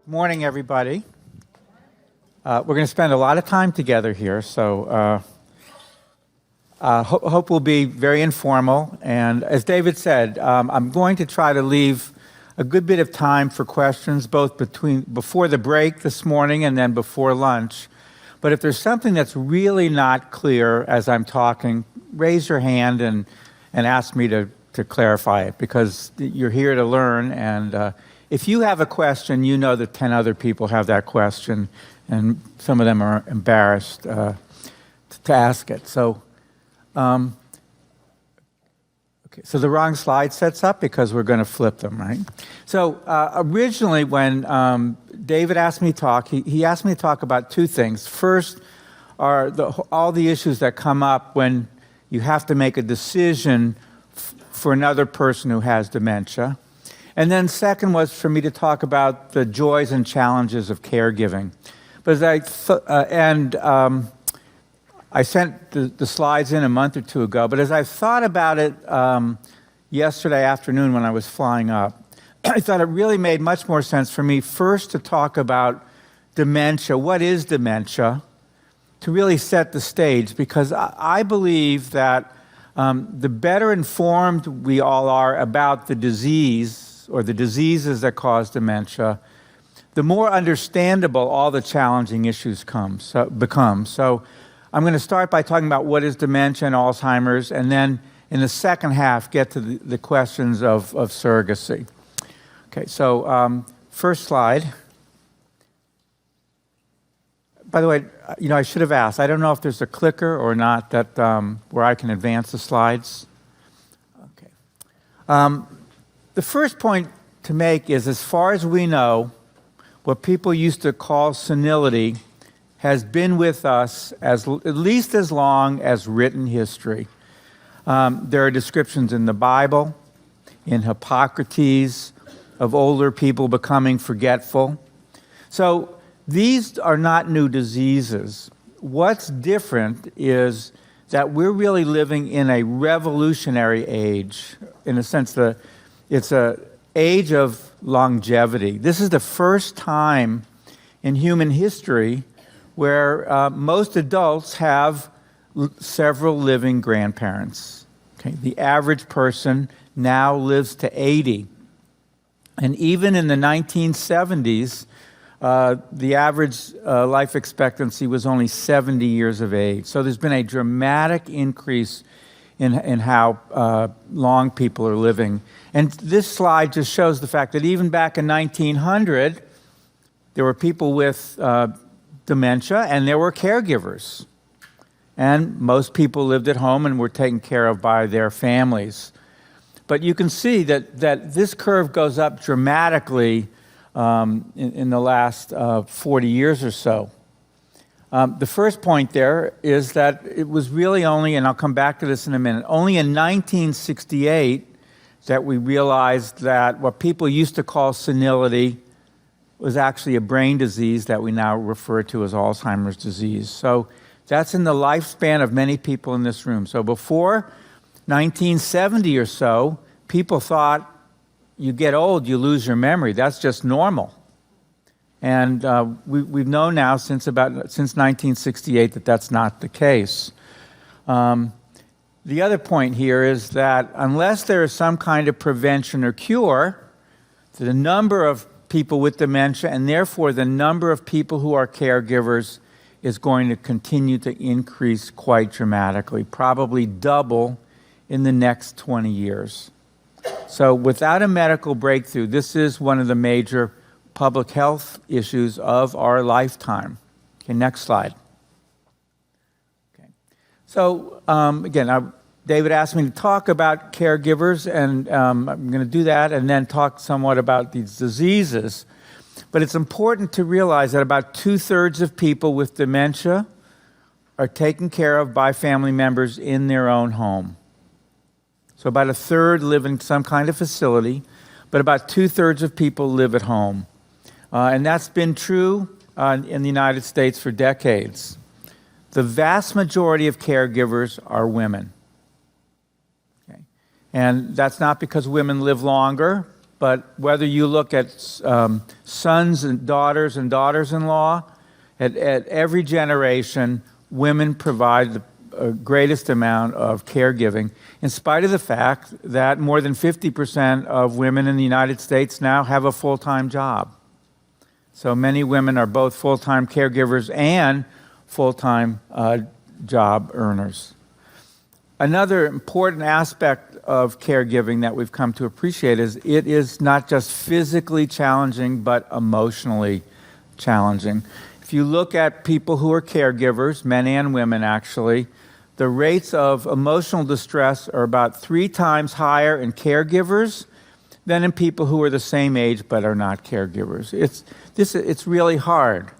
Morning, everybody. We're going to spend a lot of time together here, so hope we'll be very informal. And as David said, I'm going to try to leave a good bit of time for questions, both before the break this morning and then before lunch. But if there's something that's really not clear as I'm talking, raise your hand and ask me to clarify it, because you're here to learn. And if you have a question, you know that 10 other people have that question, and some of them are embarrassed to ask it. So, okay, so the wrong slide sets up because we're going to flip them, right? So originally when David asked me to talk, he asked me to talk about two things. First are all the issues that come up when you have to make a decision for another person who has dementia. And then second was for me to talk about the joys and challenges of caregiving. But I sent the slides in a month or two ago, but as I thought about it yesterday afternoon when I was flying up, I thought it really made much more sense for me first to talk about dementia. What is dementia? To really set the stage, because I believe that the better informed we all are about the disease or the diseases that cause dementia, the more understandable all the challenging issues become. So I'm going to start by talking about what is dementia and Alzheimer's, and then in the second half get to the questions of surrogacy. Okay, so first slide. By the way, I should have asked. I don't know if there's a clicker or not that where I can advance the slides. Okay. The first point to make is, as far as we know, what people used to call senility has been with us at least as long as written history. There are descriptions in the Bible, in Hippocrates, of older people becoming forgetful. So these are not new diseases. What's different is that we're really living in a revolutionary age, in a sense that it's an age of longevity. This is the first time in human history where most adults have several living grandparents. Okay? The average person now lives to 80. And even in the 1970s, the average life expectancy was only 70 years of age. So there's been a dramatic increase in how long people are living. And this slide just shows the fact that even back in 1900, there were people with dementia and there were caregivers. And most people lived at home and were taken care of by their families. But you can see that this curve goes up dramatically in the last 40 years or so. The first point there is that it was really only, and I'll come back to this in a minute, only in 1968 that we realized that what people used to call senility was actually a brain disease that we now refer to as Alzheimer's disease. So that's in the lifespan of many people in this room. So before 1970 or so, people thought you get old, you lose your memory. That's just normal. And we've known now since 1968 that that's not the case. The other point here is that unless there is some kind of prevention or cure, the number of people with dementia, and therefore the number of people who are caregivers, is going to continue to increase quite dramatically, probably double in the next 20 years. So without a medical breakthrough, this is one of the major public health issues of our lifetime. Okay, next slide. Okay. So again, David asked me to talk about caregivers, and I'm going to do that and then talk somewhat about these diseases. But it's important to realize that about 2/3 of people with dementia are taken care of by family members in their own home. So about 1/3 live in some kind of facility, but about 2/3 of people live at home. And that's been true in the United States for decades. The vast majority of caregivers are women. Okay? And that's not because women live longer, but whether you look at sons and daughters-in-law, at every generation, women provide the greatest amount of caregiving, in spite of the fact that more than 50% of women in the United States now have a full-time job. So many women are both full-time caregivers and full-time job earners. Another important aspect of caregiving that we've come to appreciate is it is not just physically challenging, but emotionally challenging. If you look at people who are caregivers, men and women actually, the rates of emotional distress are about 3 times higher in caregivers than in people who are the same age but are not caregivers. It's really hard.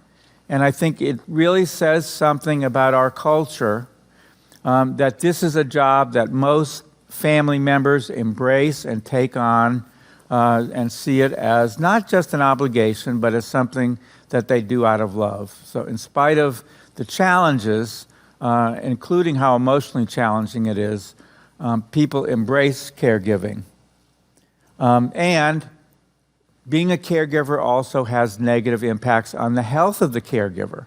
And I think it really says something about our culture that this is a job that most family members embrace and take on and see it as not just an obligation, but as something that they do out of love. So in spite of the challenges, including how emotionally challenging it is, people embrace caregiving. And being a caregiver also has negative impacts on the health of the caregiver.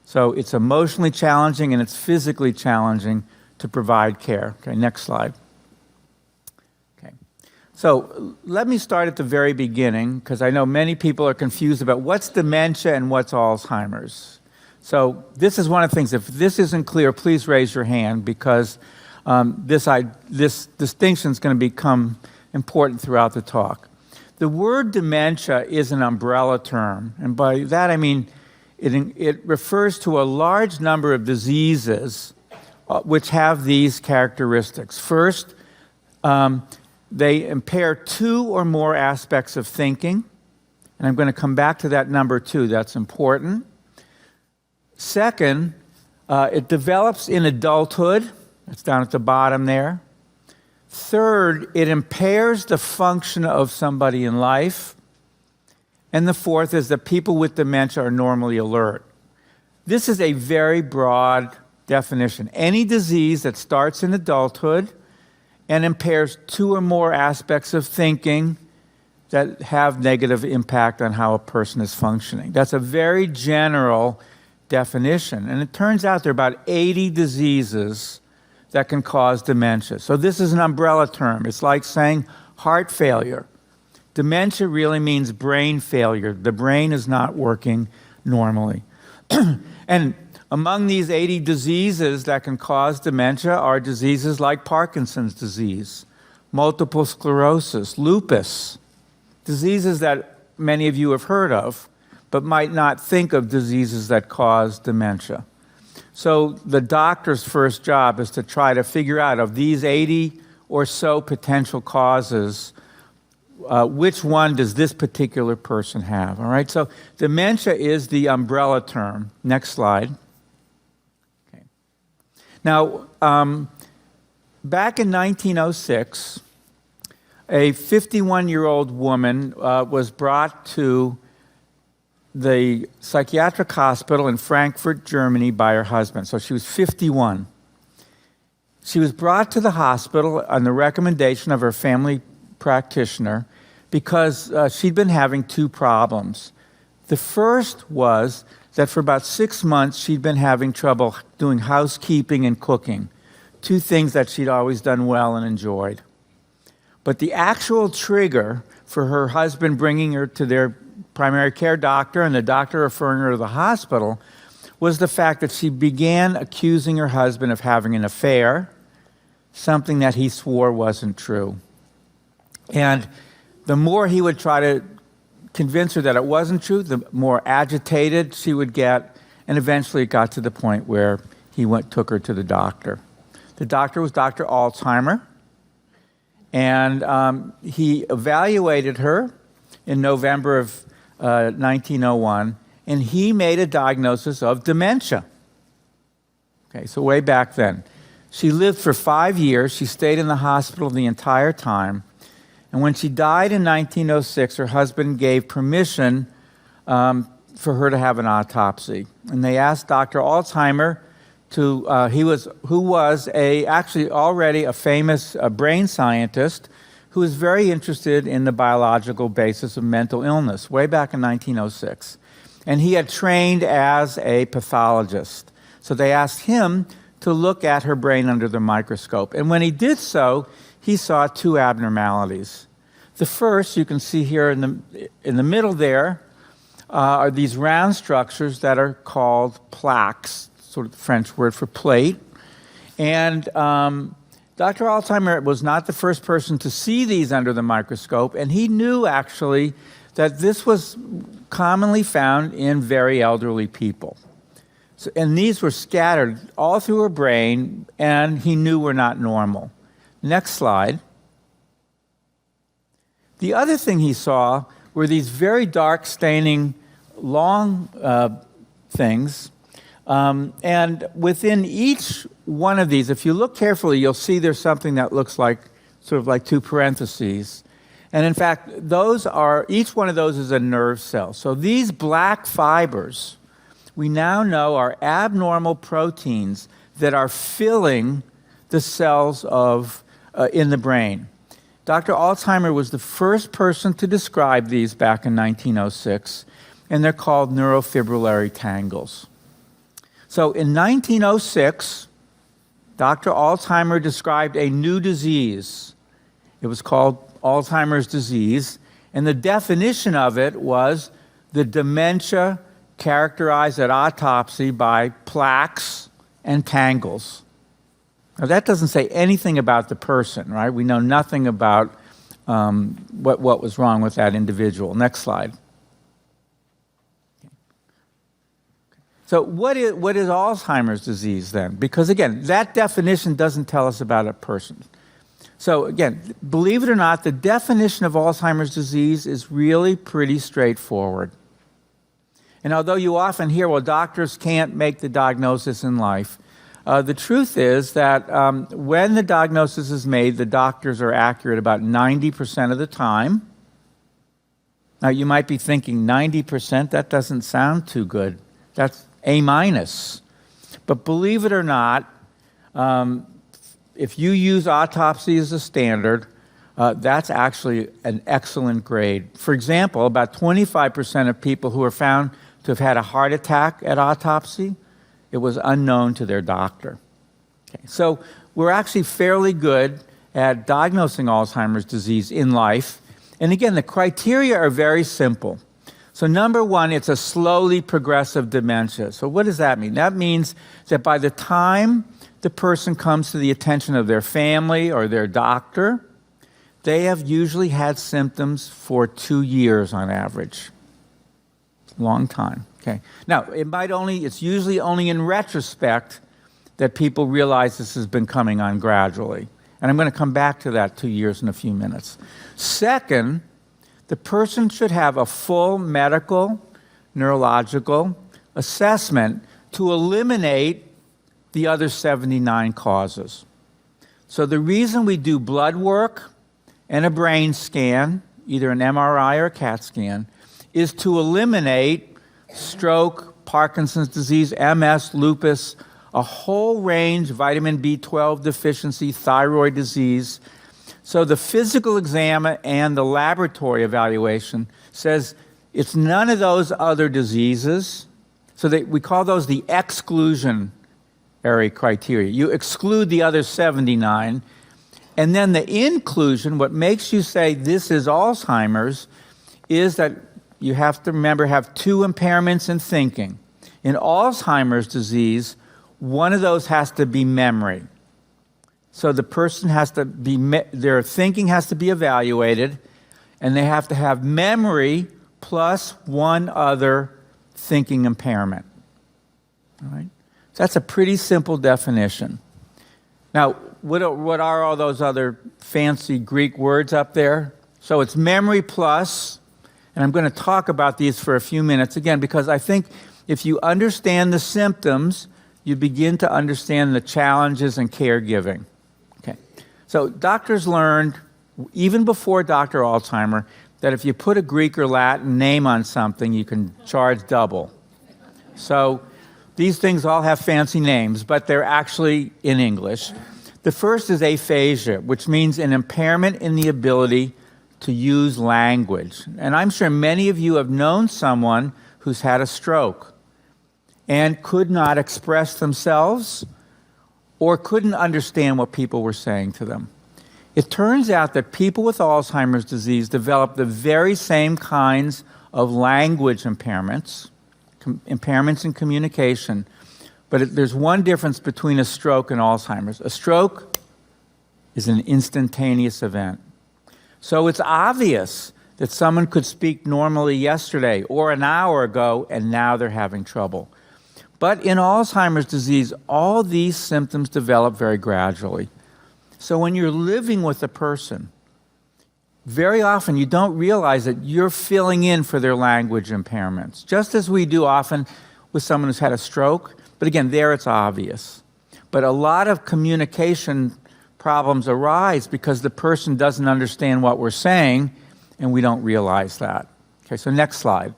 So it's emotionally challenging and it's physically challenging to provide care. Okay, next slide. Okay. So let me start at the very beginning, because I know many people are confused about what's dementia and what's Alzheimer's. So this is one of the things, if this isn't clear, please raise your hand, because this distinction is going to become important throughout the talk. The word dementia is an umbrella term, and by that I mean it refers to a large number of diseases which have these characteristics. First, they impair 2 or more aspects of thinking, and I'm going to come back to that number 2. That's important. Second, it develops in adulthood. That's down at the bottom there. Third, it impairs the function of somebody in life. And the fourth is that people with dementia are normally alert. This is a very broad definition. Any disease that starts in adulthood and impairs 2 or more aspects of thinking that have negative impact on how a person is functioning. That's a very general definition. And it turns out there are about 80 diseases that can cause dementia. So this is an umbrella term. It's like saying heart failure. Dementia really means brain failure. The brain is not working normally. And among these 80 diseases that can cause dementia are diseases like Parkinson's disease, multiple sclerosis, lupus, diseases that many of you have heard of, but might not think of diseases that cause dementia. So the doctor's first job is to try to figure out, of these 80 or so potential causes, which one does this particular person have, all right? So dementia is the umbrella term. Next slide. Okay. Now, back in 1906, a 51-year-old woman was brought to the psychiatric hospital in Frankfurt, Germany, by her husband. So she was 51. She was brought to the hospital on the recommendation of her family practitioner because she'd been having 2 problems. The first was that for about 6 months, she'd been having trouble doing housekeeping and cooking, 2 things that she'd always done well and enjoyed. But the actual trigger for her husband bringing her to their primary care doctor and the doctor referring her to the hospital was the fact that she began accusing her husband of having an affair, something that he swore wasn't true. And the more he would try to convince her that it wasn't true, the more agitated she would get, and eventually it got to the point where he took her to the doctor. The doctor was Dr. Alzheimer, and he evaluated her in November of 1901, and he made a diagnosis of dementia. Okay, so way back then. She lived for 5 years. She stayed in the hospital the entire time. And when she died in 1906, her husband gave permission for her to have an autopsy. And they asked Dr. Alzheimer who was actually already a famous brain scientist who was very interested in the biological basis of mental illness way back in 1906. And he had trained as a pathologist. So they asked him to look at her brain under the microscope. And when he did so, he saw two abnormalities. The first, you can see here in the middle there, are these round structures that are called plaques, sort of the French word for plate. And Dr. Alzheimer was not the first person to see these under the microscope, and he knew actually that this was commonly found in very elderly people. So, and these were scattered all through her brain, and he knew were not normal. Next slide. The other thing he saw were these very dark staining long things. And within each one of these, if you look carefully, you'll see there's something that looks like sort of like two parentheses. And in fact, each one of those is a nerve cell. So these black fibers, we now know are abnormal proteins that are filling the cells in the brain. Dr. Alzheimer was the first person to describe these back in 1906, and they're called neurofibrillary tangles. So in 1906, Dr. Alzheimer described a new disease. It was called Alzheimer's disease, and the definition of it was the dementia characterized at autopsy by plaques and tangles. Now that doesn't say anything about the person, right? We know nothing about what was wrong with that individual. Next slide. So what is Alzheimer's disease then? Because again, that definition doesn't tell us about a person. So again, believe it or not, the definition of Alzheimer's disease is really pretty straightforward. And although you often hear, well, doctors can't make the diagnosis in life, the truth is that when the diagnosis is made, the doctors are accurate about 90% of the time. Now, you might be thinking 90%, that doesn't sound too good. That's A-. But believe it or not, if you use autopsy as a standard, that's actually an excellent grade. For example, about 25% of people who are found to have had a heart attack at autopsy, it was unknown to their doctor. Okay. So we're actually fairly good at diagnosing Alzheimer's disease in life. And again, the criteria are very simple. So number one, it's a slowly progressive dementia. So what does that mean? That means that by the time the person comes to the attention of their family or their doctor, they have usually had symptoms for 2 years on average. Long time, okay. Now, it's usually only in retrospect that people realize this has been coming on gradually. And I'm going to come back to that 2 years in a few minutes. Second, the person should have a full medical, neurological assessment to eliminate the other 79 causes. So the reason we do blood work and a brain scan, either an MRI or a CAT scan, is to eliminate stroke, Parkinson's disease, MS, lupus, a whole range, vitamin B12 deficiency, thyroid disease. So the physical exam and the laboratory evaluation says it's none of those other diseases. So we call those the exclusionary criteria. You exclude the other 79. And then the inclusion, what makes you say this is Alzheimer's, is that you have to remember have two impairments in thinking. In Alzheimer's disease, one of those has to be memory. So the person has to their thinking has to be evaluated, and they have to have memory plus one other thinking impairment. All right? So that's a pretty simple definition. Now, what are all those other fancy Greek words up there? So it's memory plus, and I'm going to talk about these for a few minutes again, because I think if you understand the symptoms, you begin to understand the challenges in caregiving. Okay. So doctors learned, even before Dr. Alzheimer, that if you put a Greek or Latin name on something, you can charge double. So these things all have fancy names, but they're actually in English. The first is aphasia, which means an impairment in the ability to use language. And I'm sure many of you have known someone who's had a stroke and could not express themselves or couldn't understand what people were saying to them. It turns out that people with Alzheimer's disease develop the very same kinds of language impairments, impairments in communication, but there's one difference between a stroke and Alzheimer's. A stroke is an instantaneous event. So it's obvious that someone could speak normally yesterday or an hour ago, and now they're having trouble. But in Alzheimer's disease, all these symptoms develop very gradually. So when you're living with a person, very often you don't realize that you're filling in for their language impairments, just as we do often with someone who's had a stroke. But again, there it's obvious. But a lot of communication problems arise because the person doesn't understand what we're saying, and we don't realize that. Okay, so next slide.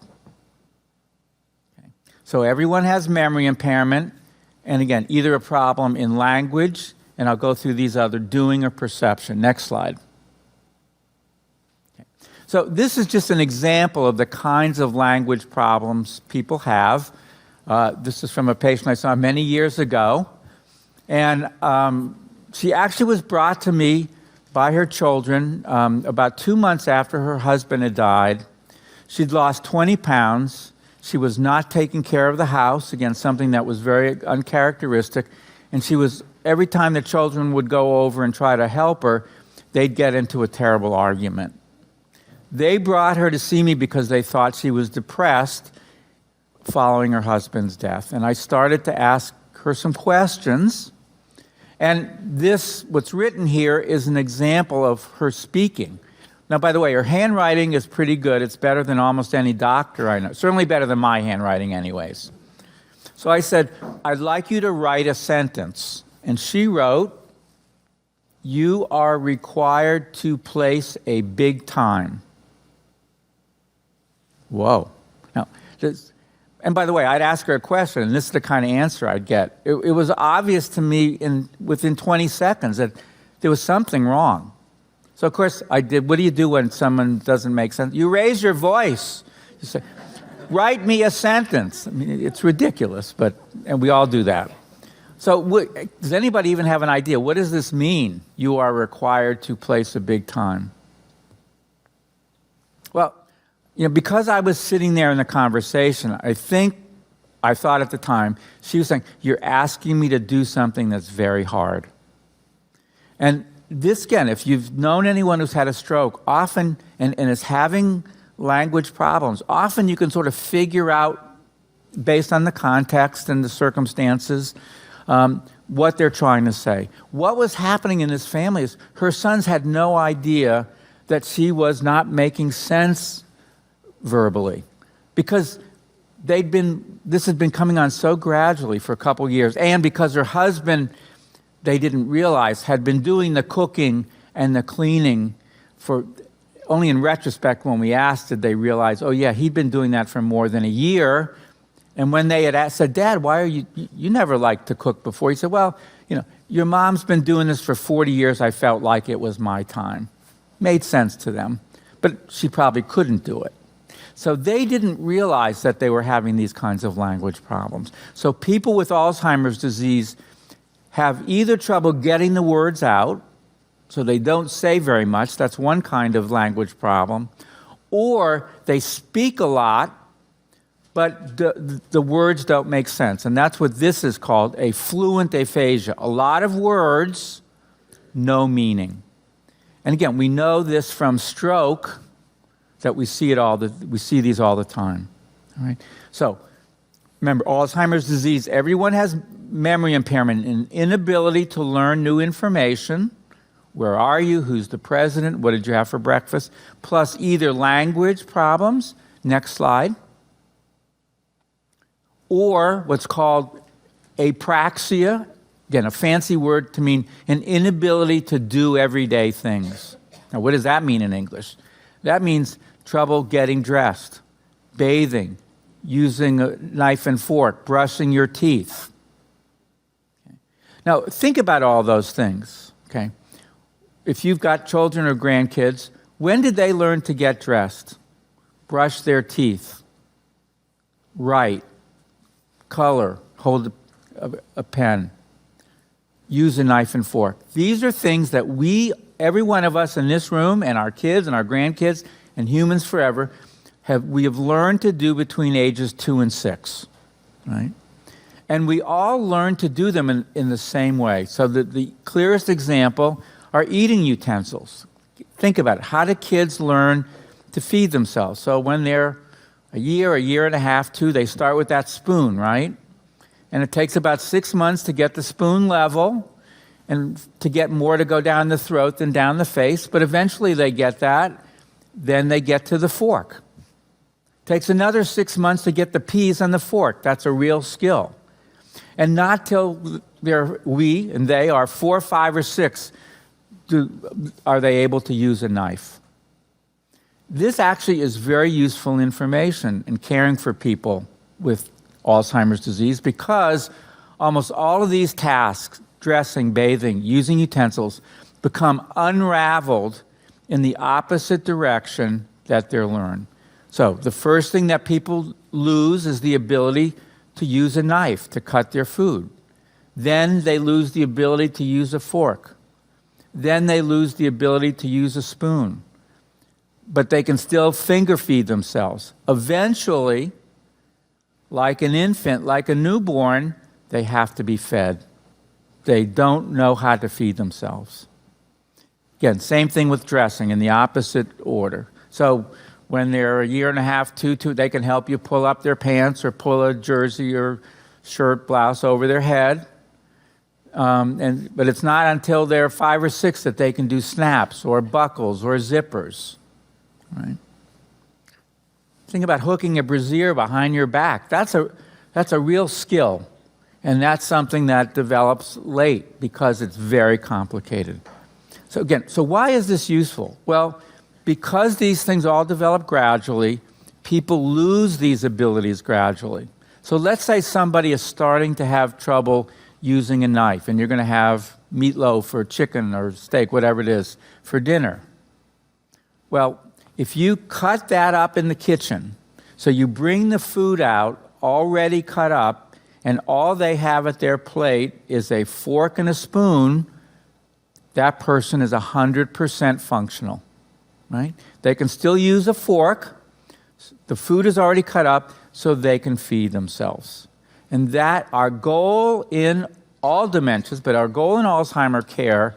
Okay. So everyone has memory impairment, and again, either a problem in language, and I'll go through these other, doing or perception. Next slide. Okay. So this is just an example of the kinds of language problems people have. This is from a patient I saw many years ago, and she actually was brought to me by her children about 2 months after her husband had died. She'd lost 20 pounds. She was not taking care of the house, again, something that was very uncharacteristic. And she was, every time the children would go over and try to help her, they'd get into a terrible argument. They brought her to see me because they thought she was depressed following her husband's death. And I started to ask her some questions. And this, what's written here, is an example of her speaking. Now, by the way, her handwriting is pretty good. It's better than almost any doctor I know. Certainly better than my handwriting anyways. So I said, I'd like you to write a sentence. And she wrote, "You are required to place a big time." Whoa. Now, and by the way, I'd ask her a question, and this is the kind of answer I'd get. It was obvious to me within 20 seconds that there was something wrong. So, of course, I did. What do you do when someone doesn't make sense? You raise your voice. You say, "Write me a sentence." I mean, it's ridiculous, and we all do that. So does anybody even have an idea? What does this mean? You are required to place a big time. Well, because I was sitting there in the conversation, I thought at the time, she was saying, "You're asking me to do something that's very hard." And this, again, if you've known anyone who's had a stroke, often, and is having language problems, often you can sort of figure out, based on the context and the circumstances, what they're trying to say. What was happening in this family is her sons had no idea that she was not making sense verbally, because this had been coming on so gradually for a couple years, and because her husband, they didn't realize, had been doing the cooking and the cleaning for, only in retrospect when we asked did they realize, oh yeah, he'd been doing that for more than a year. And when they had said, "Dad, why are you never liked to cook before?" He said, "Well, your mom's been doing this for 40 years. I felt like it was my time." Made sense to them, but she probably couldn't do it. So they didn't realize that they were having these kinds of language problems. So people with Alzheimer's disease have either trouble getting the words out, so they don't say very much, that's one kind of language problem, or they speak a lot, but the words don't make sense. And that's what this is called, a fluent aphasia. A lot of words, no meaning. And again, we know this from stroke, that we see these all the time. All right. So remember, Alzheimer's disease, everyone has memory impairment, an inability to learn new information. Where are you? Who's the president? What did you have for breakfast? Plus either language problems, next slide, or what's called apraxia, again, a fancy word to mean an inability to do everyday things. Now, what does that mean in English? That means trouble getting dressed, bathing, using a knife and fork, brushing your teeth. Okay. Now, think about all those things. Okay? If you've got children or grandkids, when did they learn to get dressed? Brush their teeth. Write. Color. Hold a pen. Use a knife and fork. These are things that every one of us in this room, and our kids and our grandkids and humans forever, we have learned to do between ages 2 and 6. Right? And we all learn to do them in the same way. So the clearest example are eating utensils. Think about it. How do kids learn to feed themselves? So when they're a year and a half, 2, they start with that spoon, right? And it takes about 6 months to get the spoon level and to get more to go down the throat than down the face. But eventually they get that. Then they get to the fork. Takes another 6 months to get the peas on the fork. That's a real skill. And not till they are 4, 5, or 6 are they able to use a knife. This actually is very useful information in caring for people with Alzheimer's disease, because almost all of these tasks, dressing, bathing, using utensils, become unraveled in the opposite direction that they're learned. So the first thing that people lose is the ability to use a knife to cut their food. Then they lose the ability to use a fork. Then they lose the ability to use a spoon. But they can still finger feed themselves. Eventually, like an infant, like a newborn, they have to be fed. They don't know how to feed themselves. Again, same thing with dressing in the opposite order. So when they're a year and a half, 2, they can help you pull up their pants or pull a jersey or shirt, blouse over their head. But it's not until they're 5 or 6 that they can do snaps or buckles or zippers. Right? Think about hooking a brassiere behind your back. That's a real skill. And that's something that develops late because it's very complicated. So why is this useful? Well, because these things all develop gradually, people lose these abilities gradually. So let's say somebody is starting to have trouble using a knife, and you're going to have meatloaf or chicken or steak, whatever it is, for dinner. Well, if you cut that up in the kitchen, so you bring the food out already cut up, and all they have at their plate is a fork and a spoon, that person is 100% functional, right? They can still use a fork. The food is already cut up, so they can feed themselves. And that our goal in all dementias, but our goal in Alzheimer care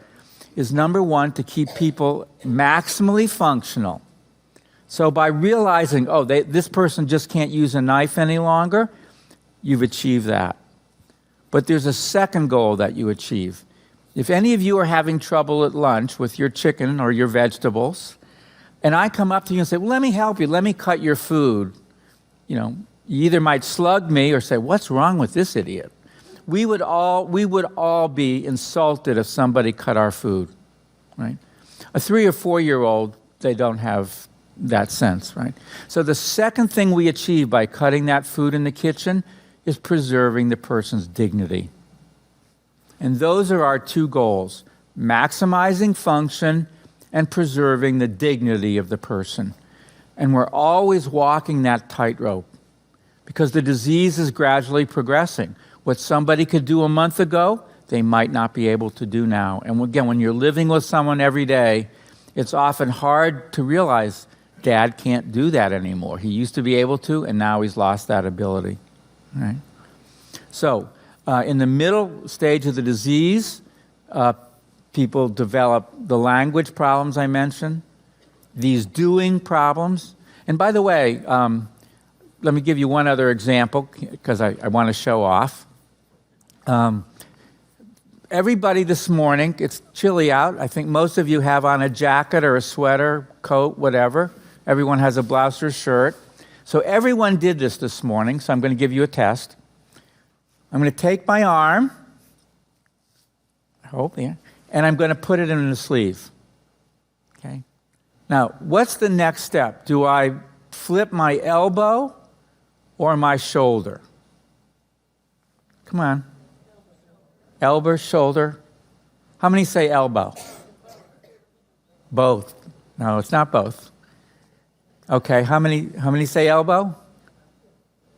is, number one, to keep people maximally functional. So by realizing, this person just can't use a knife any longer, you've achieved that. But there's a second goal that you achieve. If any of you are having trouble at lunch with your chicken or your vegetables, and I come up to you and say, well, let me help you, let me cut your food, you either might slug me or say, what's wrong with this idiot? We would all be insulted if somebody cut our food, right? A 3 or 4-year-old, they don't have that sense, right? So the second thing we achieve by cutting that food in the kitchen is preserving the person's dignity. And those are our 2 goals: maximizing function and preserving the dignity of the person. And we're always walking that tightrope because the disease is gradually progressing. What somebody could do a month ago, they might not be able to do now. And again, when you're living with someone every day, it's often hard to realize Dad can't do that anymore. He used to be able to, and now he's lost that ability. Right? So, in the middle stage of the disease, people develop the language problems I mentioned, these doing problems. And by the way, let me give you one other example because I want to show off. Everybody this morning, it's chilly out. I think most of you have on a jacket or a sweater, coat, whatever. Everyone has a blouse or shirt. So everyone did this morning, so I'm going to give you a test. I'm going to take my arm, and I'm going to put it in the sleeve. Okay. Now, what's the next step? Do I flip my elbow or my shoulder? Come on. Elbow, shoulder. How many say elbow? Both. No, it's not both. Okay, how many say elbow? All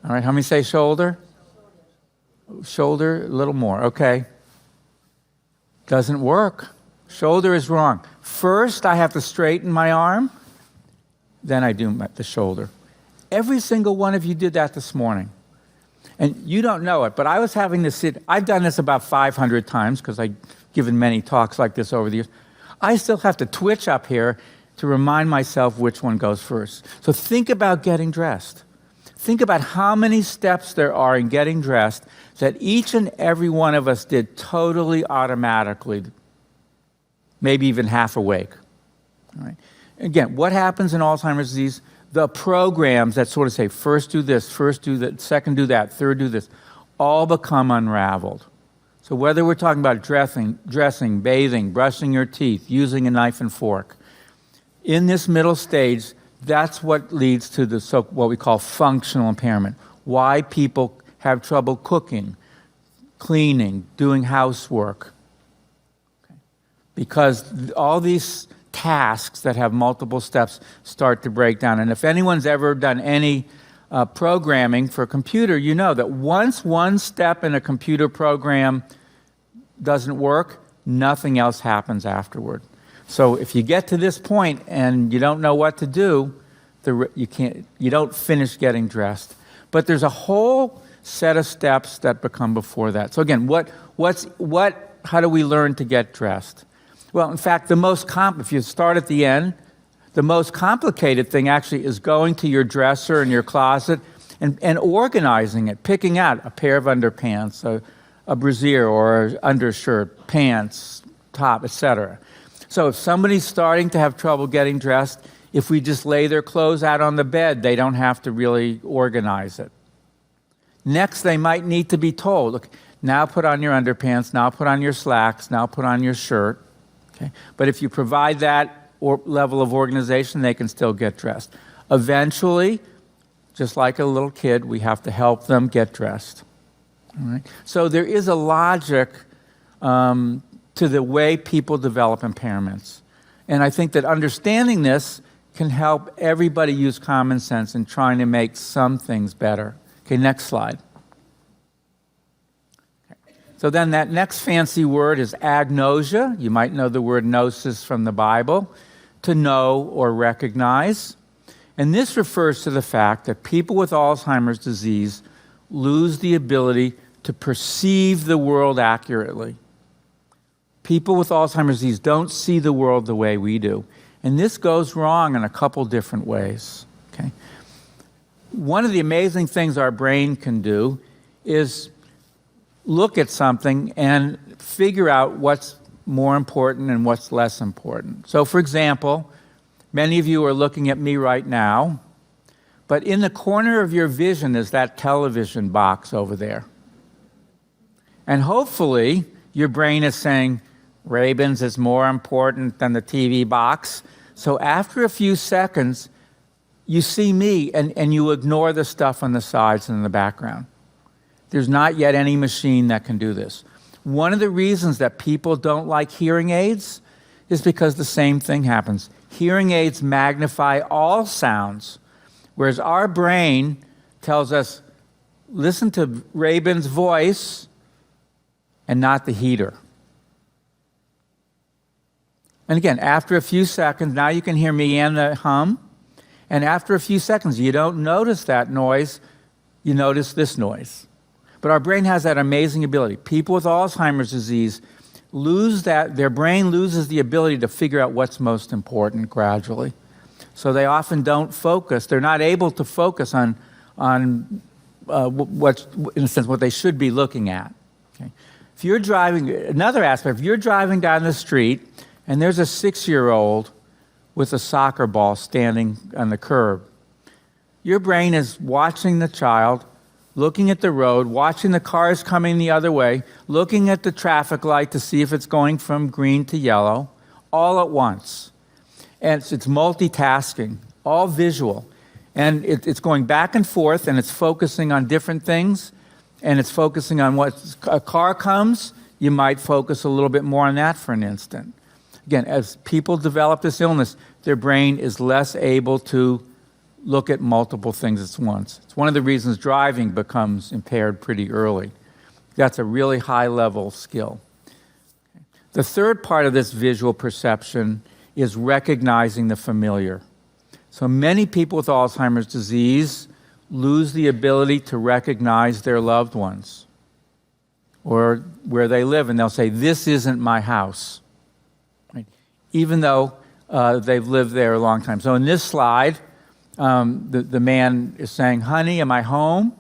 right, how many say shoulder? Shoulder, a little more. Okay. Doesn't work. Shoulder is wrong. First, I have to straighten my arm, then I do the shoulder. Every single one of you did that this morning. And you don't know it, but I was having to sit, I've done this about 500 times because I've given many talks like this over the years. I still have to twitch up here to remind myself which one goes first. So think about getting dressed. Think about how many steps there are in getting dressed that each and every one of us did totally automatically, maybe even half awake. All right. Again, what happens in Alzheimer's disease? The programs that sort of say, first do this, first do that, second do that, third do this, all become unraveled. So whether we're talking about dressing, bathing, brushing your teeth, using a knife and fork, in this middle stage, that's what leads to what we call functional impairment. Why people have trouble cooking, cleaning, doing housework. Okay. Because all these tasks that have multiple steps start to break down. And if anyone's ever done any programming for a computer, you know that once one step in a computer program doesn't work, nothing else happens afterward. So if you get to this point and you don't know what to do, you don't finish getting dressed. But there's a whole set of steps that become before that. So again, how do we learn to get dressed? Well, in fact, if you start at the end, the most complicated thing actually is going to your dresser in your closet and organizing it, picking out a pair of underpants, a brassiere or undershirt, pants, top, etc. So if somebody's starting to have trouble getting dressed, if we just lay their clothes out on the bed, they don't have to really organize it. Next, they might need to be told, look, now put on your underpants, now put on your slacks, now put on your shirt. Okay? But if you provide that level of organization, they can still get dressed. Eventually, just like a little kid, we have to help them get dressed. All right? So there is a logic to the way people develop impairments. And I think that understanding this can help everybody use common sense in trying to make some things better. Okay, next slide. So then that next fancy word is agnosia. You might know the word gnosis from the Bible, to know or recognize. And this refers to the fact that people with Alzheimer's disease lose the ability to perceive the world accurately. People with Alzheimer's disease don't see the world the way we do. And this goes wrong in a couple different ways. Okay? One of the amazing things our brain can do is look at something and figure out what's more important and what's less important. So, for example, many of you are looking at me right now, but in the corner of your vision is that television box over there. And hopefully, your brain is saying, Rabins is more important than the TV box. So after a few seconds, you see me and you ignore the stuff on the sides and in the background. There's not yet any machine that can do this. One of the reasons that people don't like hearing aids is because the same thing happens. Hearing aids magnify all sounds, whereas our brain tells us, listen to Rabin's voice and not the heater. And again, after a few seconds, now you can hear me and the hum. And after a few seconds, you don't notice that noise, you notice this noise. But our brain has that amazing ability. People with Alzheimer's disease lose that, their brain loses the ability to figure out what's most important gradually. So they often don't focus, they're not able to focus on what's, in a sense, what they should be looking at. Okay? If you're driving, another aspect, if you're driving down the street, and there's a 6-year-old with a soccer ball standing on the curb. Your brain is watching the child, looking at the road, watching the cars coming the other way, looking at the traffic light to see if it's going from green to yellow, all at once. And it's multitasking, all visual. And it's going back and forth, and it's focusing on different things, and it's focusing on what a car comes, you might focus a little bit more on that for an instant. Again, as people develop this illness, their brain is less able to look at multiple things at once. It's one of the reasons driving becomes impaired pretty early. That's a really high-level skill. The third part of this visual perception is recognizing the familiar. So many people with Alzheimer's disease lose the ability to recognize their loved ones or where they live, and they'll say, "This isn't my house," right? Even though they've lived there a long time. So in this slide, the man is saying, "Honey, am I home?"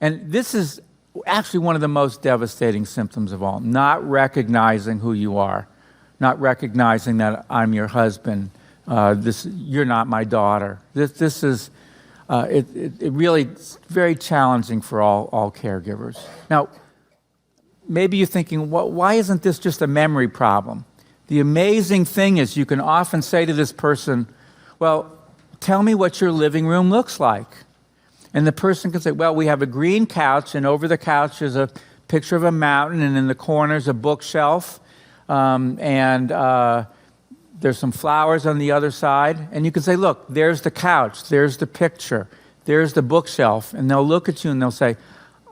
And this is actually one of the most devastating symptoms of all, not recognizing who you are, not recognizing that I'm your husband, you're not my daughter. This is it really is very challenging for all caregivers. Now, maybe you're thinking, why isn't this just a memory problem? The amazing thing is you can often say to this person, "Well, tell me what your living room looks like." And the person can say, "Well, we have a green couch, and over the couch is a picture of a mountain, and in the corner is a bookshelf, and there's some flowers on the other side." And you can say, "Look, there's the couch, there's the picture, there's the bookshelf." And they'll look at you and they'll say,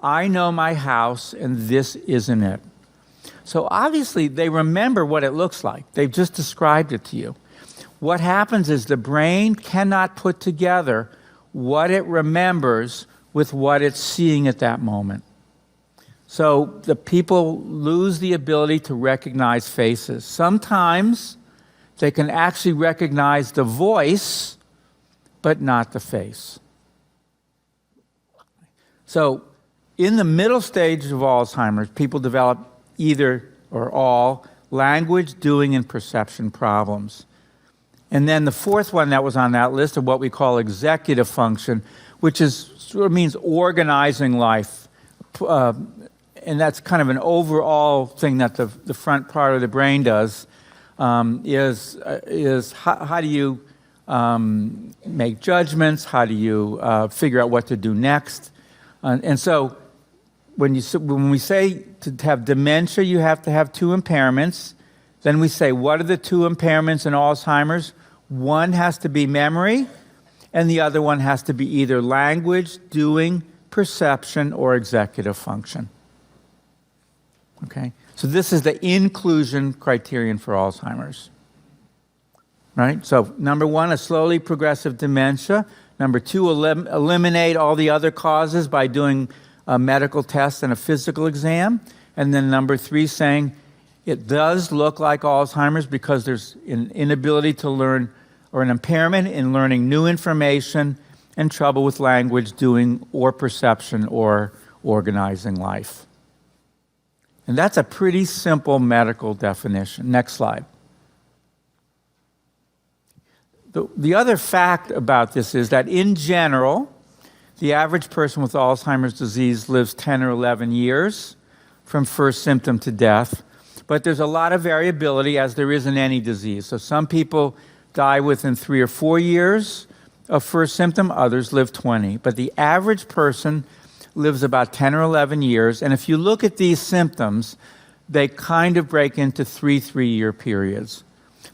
"I know my house, and this isn't it." So obviously, they remember what it looks like. They've just described it to you. What happens is the brain cannot put together what it remembers with what it's seeing at that moment. So the people lose the ability to recognize faces. Sometimes they can actually recognize the voice, but not the face. So in the middle stage of Alzheimer's, people develop either or all language, doing, and perception problems. And then the fourth one that was on that list of what we call executive function, which sort of means organizing life. And that's kind of an overall thing that the front part of the brain does, is how do you make judgments? How do you figure out what to do next? And so when we say to have dementia, you have to have two impairments. Then we say, what are the two impairments in Alzheimer's? One has to be memory, and the other one has to be either language, doing, perception, or executive function. Okay? So this is the inclusion criterion for Alzheimer's. Right? So number one, a slowly progressive dementia. Number two, eliminate all the other causes by doing a medical test and a physical exam. And then number three, saying it does look like Alzheimer's because there's an inability to learn or an impairment in learning new information and trouble with language, doing, or perception, or organizing life. And that's a pretty simple medical definition. Next slide. The other fact about this is that in general, the average person with Alzheimer's disease lives 10 or 11 years from first symptom to death. But there's a lot of variability, as there is in any disease. So some people die within 3 or 4 years of first symptom, others live 20. But the average person lives about 10 or 11 years. And if you look at these symptoms, they kind of break into 3 3-year periods.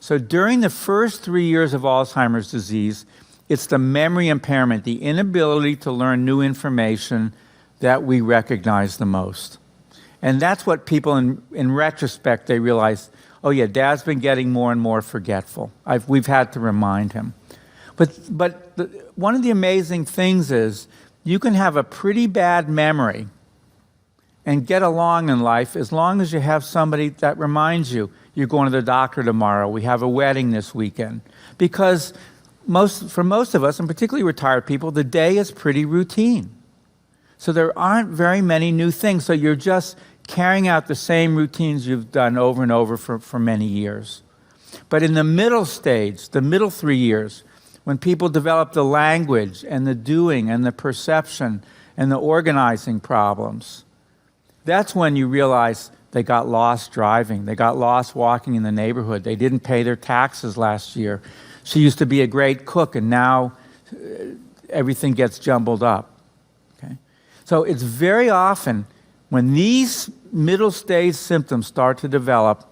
So during the first 3 years of Alzheimer's disease, it's the memory impairment, the inability to learn new information that we recognize the most. And that's what people, in retrospect, they realize, oh yeah, Dad's been getting more and more forgetful. We've had to remind him. But one of the amazing things is you can have a pretty bad memory and get along in life as long as you have somebody that reminds you, you're going to the doctor tomorrow, we have a wedding this weekend. Because for most of us, and particularly retired people, the day is pretty routine. So there aren't very many new things. So you're just carrying out the same routines you've done over and over for many years. But in the middle stage, the middle 3 years, when people develop the language and the doing and the perception and the organizing problems, that's when you realize they got lost driving. They got lost walking in the neighborhood. They didn't pay their taxes last year. She used to be a great cook, and now everything gets jumbled up. Okay? So it's very often when these middle stage symptoms start to develop,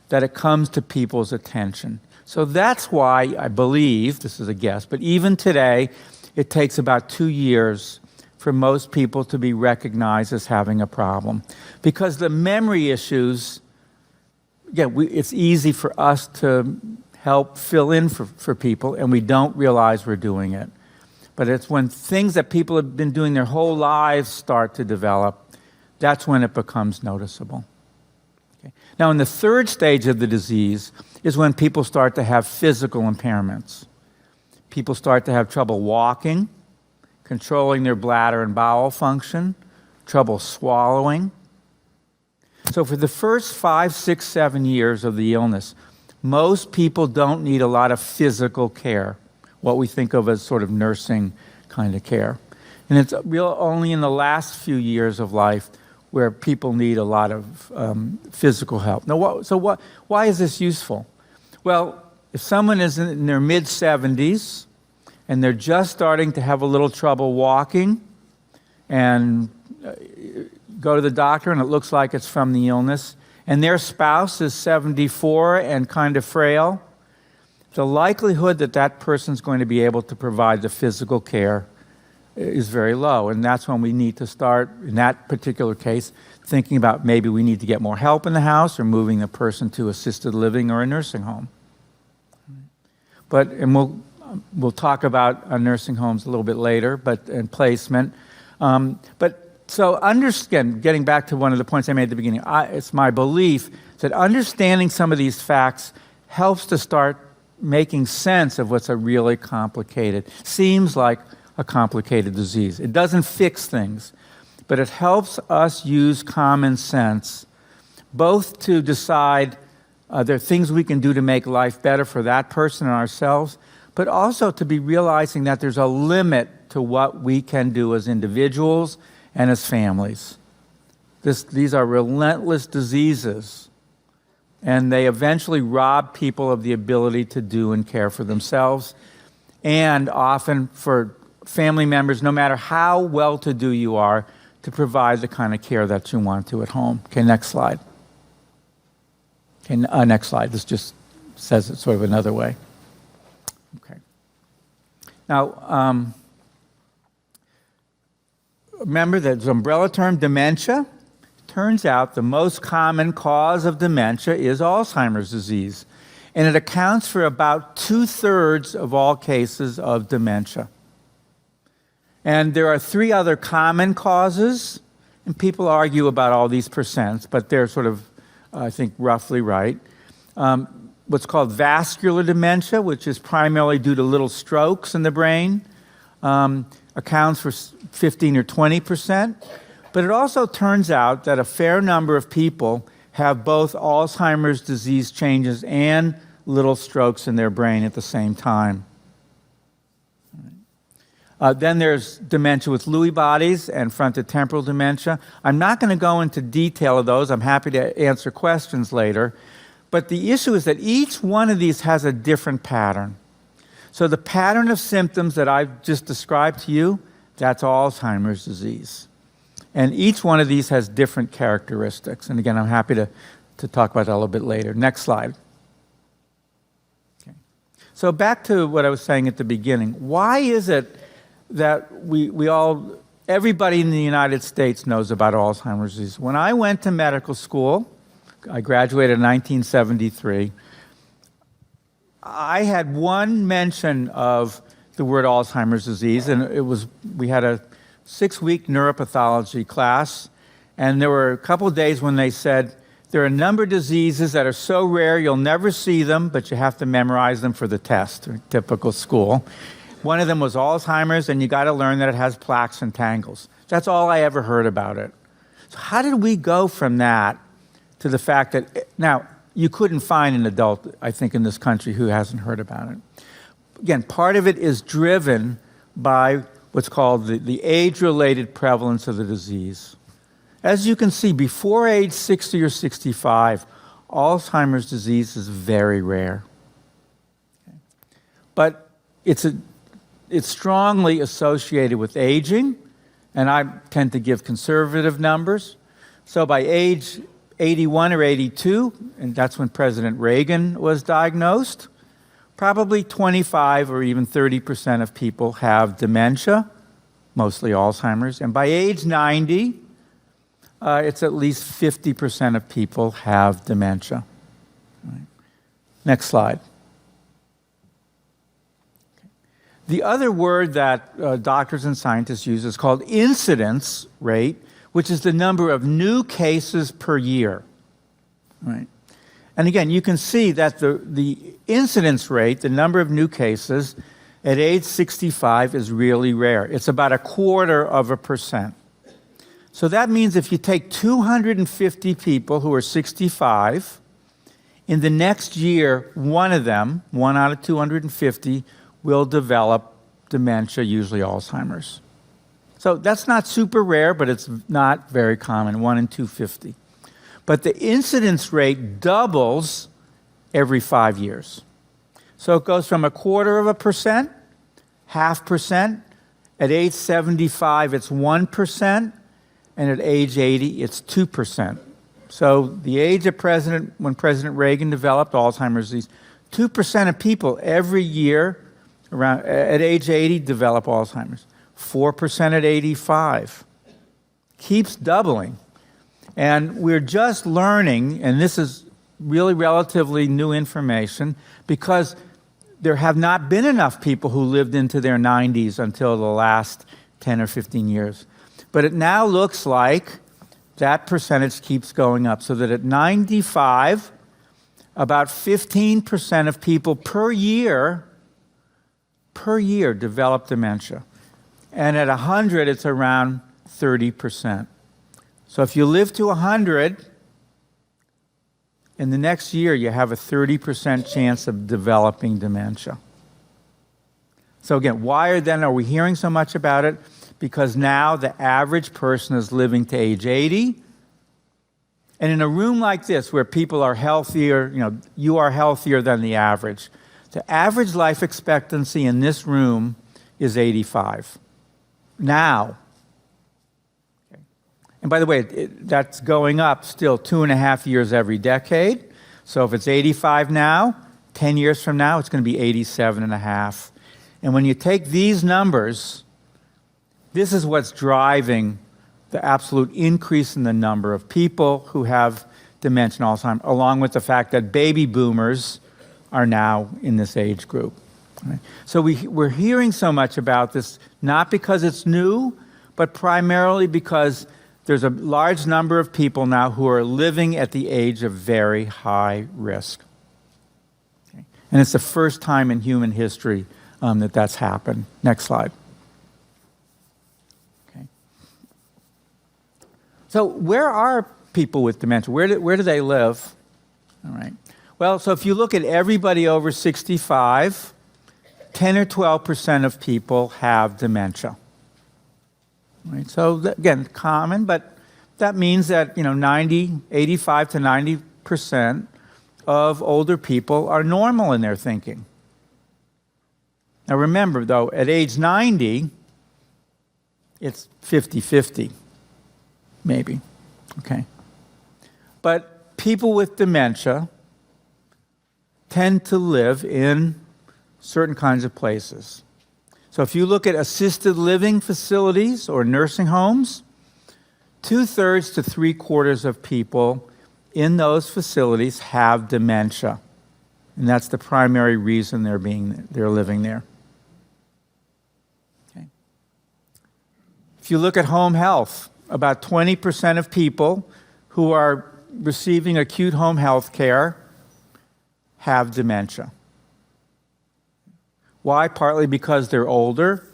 that it comes to people's attention. So that's why I believe, this is a guess, but even today, it takes about 2 years for most people to be recognized as having a problem. Because the memory issues, it's easy for us to help fill in for people, and we don't realize we're doing it. But it's when things that people have been doing their whole lives start to develop, that's when it becomes noticeable. Okay. Now, in the third stage of the disease is when people start to have physical impairments. People start to have trouble walking, controlling their bladder and bowel function, trouble swallowing. So for the first 5, 6, 7 years of the illness, most people don't need a lot of physical care, what we think of as sort of nursing kind of care. And it's only in the last few years of life where people need a lot of physical help. Now, why is this useful? Well, if someone is in their mid-70s and they're just starting to have a little trouble walking and go to the doctor and it looks like it's from the illness, and their spouse is 74 and kind of frail, the likelihood that that person's going to be able to provide the physical care is very low. And that's when we need to start, in that particular case, thinking about maybe we need to get more help in the house or moving the person to assisted living or a nursing home. And we'll talk about nursing homes a little bit later, and placement. So understand, getting back to one of the points I made at the beginning, it's my belief that understanding some of these facts helps to start making sense of what's a really complicated, seems like a complicated disease. It doesn't fix things, but it helps us use common sense, both to decide there are things we can do to make life better for that person and ourselves, but also to be realizing that there's a limit to what we can do as individuals and as families. These are relentless diseases, and they eventually rob people of the ability to do and care for themselves, and often for family members, no matter how well-to-do you are, to provide the kind of care that you want to at home. Okay, next slide. Okay, next slide. This just says it sort of another way. Okay. Now, remember that the umbrella term dementia. Turns out the most common cause of dementia is Alzheimer's disease, and it accounts for about 2/3 of all cases of dementia. And there are 3 other common causes, and people argue about all these percents, but they're sort of, I think, roughly right. What's called vascular dementia, which is primarily due to little strokes in the brain, accounts for 15 or 20%. But it also turns out that a fair number of people have both Alzheimer's disease changes and little strokes in their brain at the same time. Then there's dementia with Lewy bodies and frontotemporal dementia. I'm not going to go into detail of those. I'm happy to answer questions later. But the issue is that each one of these has a different pattern. So the pattern of symptoms that I've just described to you, that's Alzheimer's disease. And each one of these has different characteristics. And again, I'm happy to talk about that a little bit later. Next slide. Okay. So back to what I was saying at the beginning. Why is it that everybody in the United States knows about Alzheimer's disease? When I went to medical school, I graduated in 1973, I had one mention of the word Alzheimer's disease, and we had a 6-week neuropathology class, and there were a couple of days when they said, there are a number of diseases that are so rare you'll never see them, but you have to memorize them for the test, typical school. One of them was Alzheimer's, and you got to learn that it has plaques and tangles. That's all I ever heard about it. So how did we go from that to the fact that, now, you couldn't find an adult, I think, in this country who hasn't heard about it. Again, part of it is driven by what's called the age-related prevalence of the disease. As you can see, before age 60 or 65, Alzheimer's disease is very rare. Okay. But it's strongly associated with aging, and I tend to give conservative numbers. So by age 81 or 82, and that's when President Reagan was diagnosed, probably 25 or even 30% of people have dementia, mostly Alzheimer's. And by age 90, it's at least 50% of people have dementia. Right. Next slide. The other word that doctors and scientists use is called incidence rate, which is the number of new cases per year. Right. And again, you can see that the incidence rate, the number of new cases, at age 65 is really rare. It's about 0.25%. So that means if you take 250 people who are 65, in the next year, one of them, 1 out of 250, will develop dementia, usually Alzheimer's. So that's not super rare, but it's not very common, 1 in 250. But the incidence rate doubles every 5 years. So it goes from 0.25%, 0.5%. At age 75, it's 1%. And at age 80, it's 2%. So the age of when President Reagan developed Alzheimer's disease, 2% of people every year at age 80 develop Alzheimer's. 4% at 85. Keeps doubling. And we're just learning, and this is really relatively new information, because there have not been enough people who lived into their 90s until the last 10 or 15 years. But it now looks like that percentage keeps going up, so that at 95, about 15% of people per year develop dementia. And at 100, it's around 30%. So if you live to 100, in the next year, you have a 30% chance of developing dementia. So again, why are we hearing so much about it? Because now the average person is living to age 80. And in a room like this, where people are healthier, you are healthier than the average. The average life expectancy in this room is 85. Now. Okay. And by the way, that's going up still 2.5 years every decade. So if it's 85 now, 10 years from now, it's going to be 87.5. And when you take these numbers, this is what's driving the absolute increase in the number of people who have dementia and Alzheimer's, along with the fact that baby boomers are now in this age group. Right? So we're hearing so much about this, not because it's new, but primarily because there's a large number of people now who are living at the age of very high risk. Okay? And it's the first time in human history that that's happened. Next slide. Okay. So where are people with dementia? Where do they live? All right. Well, so if you look at everybody over 65, 10 or 12% of people have dementia. Right? So again, common, but that means that 85 to 90% of older people are normal in their thinking. Now remember, though, at age 90, it's 50-50, maybe. Okay. But people with dementia tend to live in certain kinds of places. So if you look at assisted living facilities or nursing homes, 2/3 to 3/4 of people in those facilities have dementia. And that's the primary reason they're living there. Okay. If you look at home health, about 20% of people who are receiving acute home health care have dementia. Why? Partly because they're older,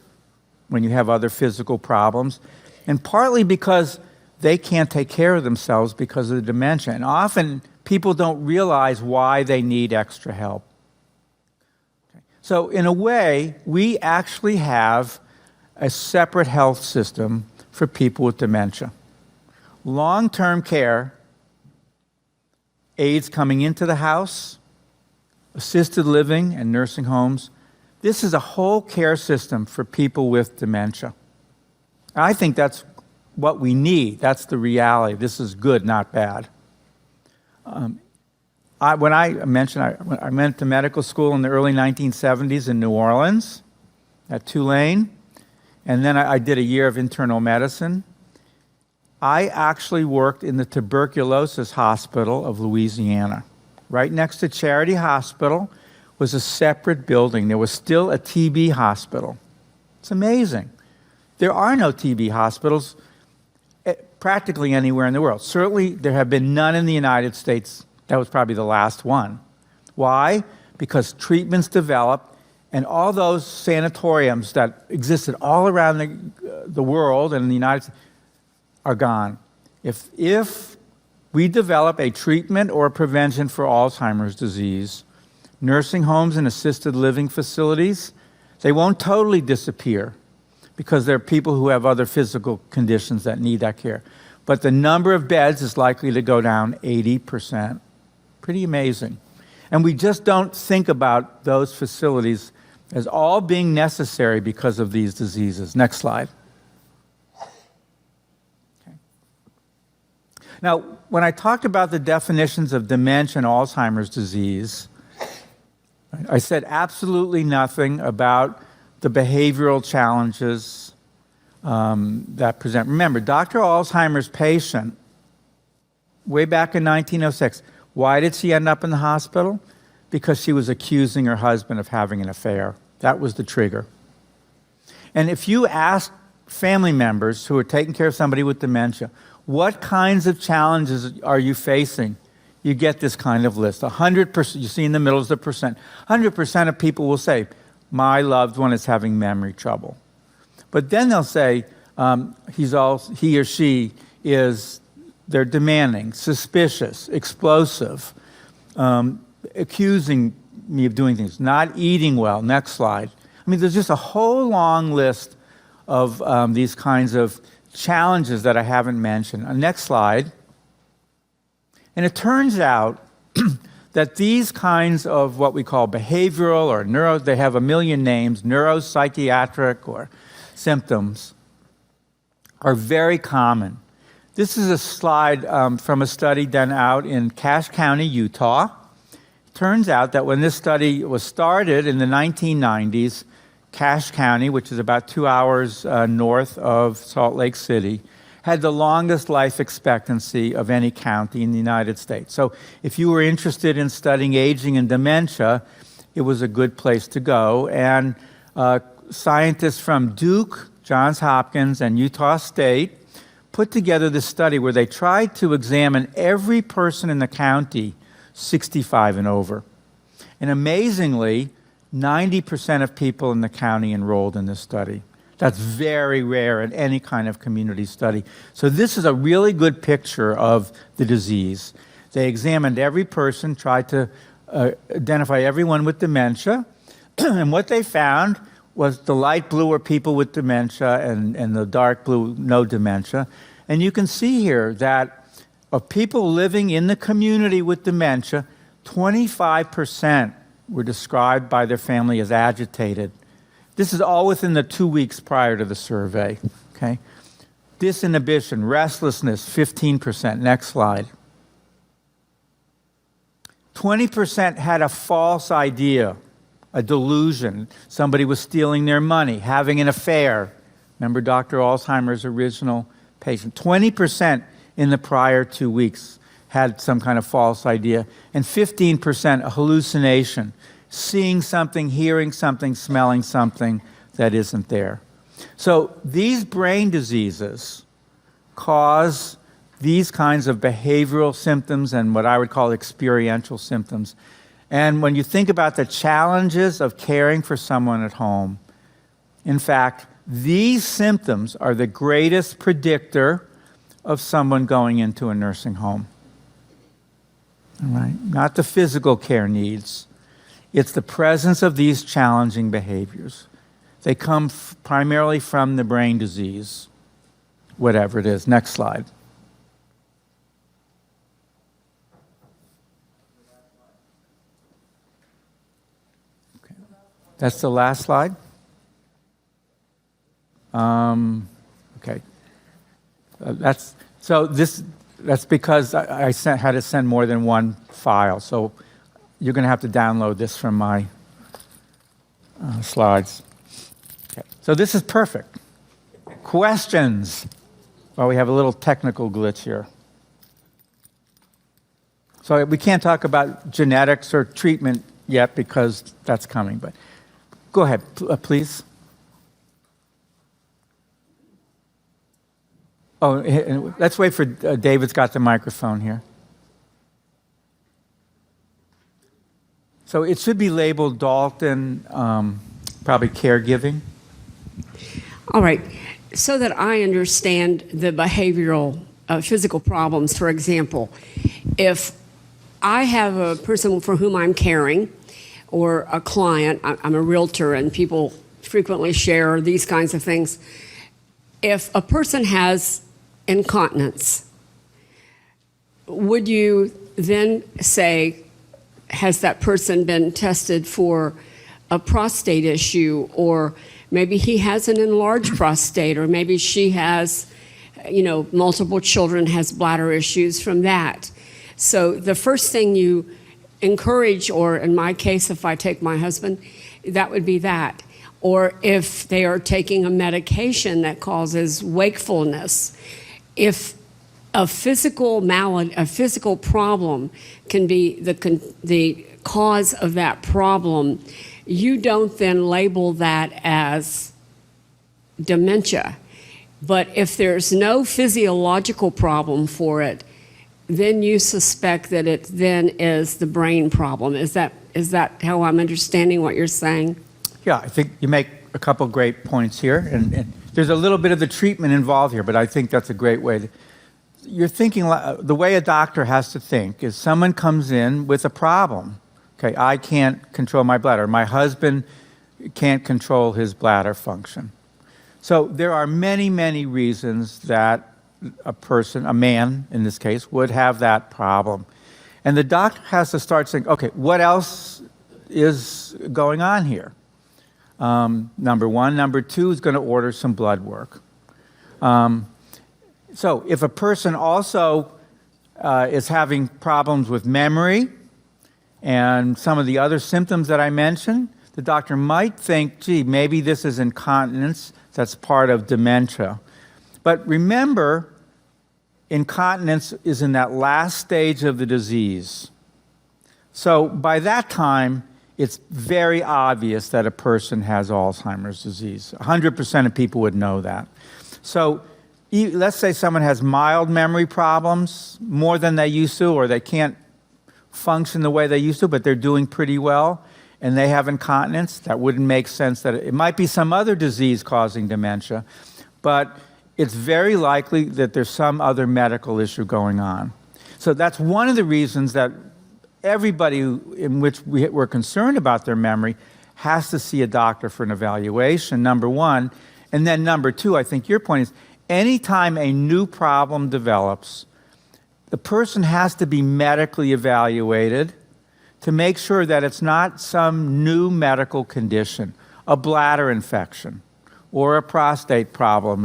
when you have other physical problems, and partly because they can't take care of themselves because of the dementia. And often people don't realize why they need extra help. Okay. So in a way, we actually have a separate health system for people with dementia. Long-term care, aides coming into the house, assisted living and nursing homes. This is a whole care system for people with dementia. I think that's what we need. That's the reality. This is good, not bad. When I went to medical school in the early 1970s in New Orleans at Tulane, and then I did a year of internal medicine. I actually worked in the tuberculosis hospital of Louisiana. Right next to Charity Hospital was a separate building. There was still a TB hospital. It's amazing. There are no TB hospitals practically anywhere in the world. Certainly, there have been none in the United States. That was probably the last one. Why? Because treatments developed, and all those sanatoriums that existed all around the world and in the United States are gone. If we develop a treatment or a prevention for Alzheimer's disease, nursing homes and assisted living facilities, they won't totally disappear because there are people who have other physical conditions that need that care. But the number of beds is likely to go down 80%. Pretty amazing. And we just don't think about those facilities as all being necessary because of these diseases. Next slide. Okay. Now, when I talked about the definitions of dementia and Alzheimer's disease, I said absolutely nothing about the behavioral challenges that present. Remember, Dr. Alzheimer's patient, way back in 1906, why did she end up in the hospital? Because she was accusing her husband of having an affair. That was the trigger. And if you ask family members who are taking care of somebody with dementia, what kinds of challenges are you facing? You get this kind of list. 100%, you see in the middle is the percent. 100% of people will say, my loved one is having memory trouble. But then they'll say, he or she is, they're demanding, suspicious, explosive, accusing me of doing things, not eating well. Next slide. I mean, there's just a whole long list of these kinds of challenges that I haven't mentioned. Next slide. And it turns out that these kinds of what we call behavioral or neuro, they have a million names, neuropsychiatric or symptoms, are very common. This is a slide from a study done out in Cache County, Utah. Turns out that when this study was started in the 1990s, Cache County, which is about 2 hours north of Salt Lake City, had the longest life expectancy of any county in the United States. So if you were interested in studying aging and dementia, it was a good place to go. And scientists from Duke, Johns Hopkins, and Utah State put together this study where they tried to examine every person in the county 65 and over. And amazingly, 90% of people in the county enrolled in this study. That's very rare in any kind of community study. So this is a really good picture of the disease. They examined every person, tried to identify everyone with dementia, and what they found was the light blue are people with dementia and the dark blue, no dementia. And you can see here that of people living in the community with dementia, 25% were described by their family as agitated. This is all within the 2 weeks prior to the survey, okay? Disinhibition, restlessness, 15%. Next slide. 20% had a false idea, a delusion. Somebody was stealing their money, having an affair. Remember Dr. Alzheimer's original patient. 20% in the prior 2 weeks had some kind of false idea. And 15% a hallucination, seeing something, hearing something, smelling something that isn't there. So these brain diseases cause these kinds of behavioral symptoms and what I would call experiential symptoms. And when you think about the challenges of caring for someone at home, in fact, these symptoms are the greatest predictor of someone going into a nursing home. All right? Not the physical care needs. It's the presence of these challenging behaviors. They come primarily from the brain disease, whatever it is. Next slide. Okay. That's the last slide? Okay. That's because had to send more than one file. So you're going to have to download this from my slides. Okay. So this is perfect. Questions? Well, we have a little technical glitch here. So we can't talk about genetics or treatment yet because that's coming. But go ahead, please. Oh, let's wait for David's got the microphone here. So it should be labeled Dalton, probably caregiving. All right. So that I understand the behavioral, physical problems, for example, if I have a person for whom I'm caring or a client, I'm a realtor and people frequently share these kinds of things. If a person has incontinence, would you then say, has that person been tested for a prostate issue, or maybe he has an enlarged prostate, or maybe she has, multiple children, has bladder issues from that. So the first thing you encourage, or in my case, if I take my husband, that would be that. Or if they are taking a medication that causes wakefulness, if a physical problem can be the cause of that problem, you don't then label that as dementia. But if there's no physiological problem for it, then you suspect that it then is the brain problem. Is that how I'm understanding what you're saying? Yeah, I think you make a couple great points here, and there's a little bit of the treatment involved here, but I think that's a great way. You're thinking, the way a doctor has to think is someone comes in with a problem. Okay, I can't control my bladder. My husband can't control his bladder function. So there are many, many reasons that a man in this case, would have that problem. And the doctor has to start saying, okay, what else is going on here? Number one. Number two is going to order some blood work. So if a person also is having problems with memory and some of the other symptoms that I mentioned, the doctor might think, gee, maybe this is incontinence that's part of dementia. But remember, incontinence is in that last stage of the disease. So by that time, it's very obvious that a person has Alzheimer's disease. 100% of people would know that. So let's say someone has mild memory problems, more than they used to, or they can't function the way they used to, but they're doing pretty well, and they have incontinence. That wouldn't make sense. That it might be some other disease causing dementia, but it's very likely that there's some other medical issue going on. So that's one of the reasons that everybody in which we're concerned about their memory has to see a doctor for an evaluation, number one. And then number two, I think your point is, anytime a new problem develops, the person has to be medically evaluated to make sure that it's not some new medical condition, a bladder infection, or a prostate problem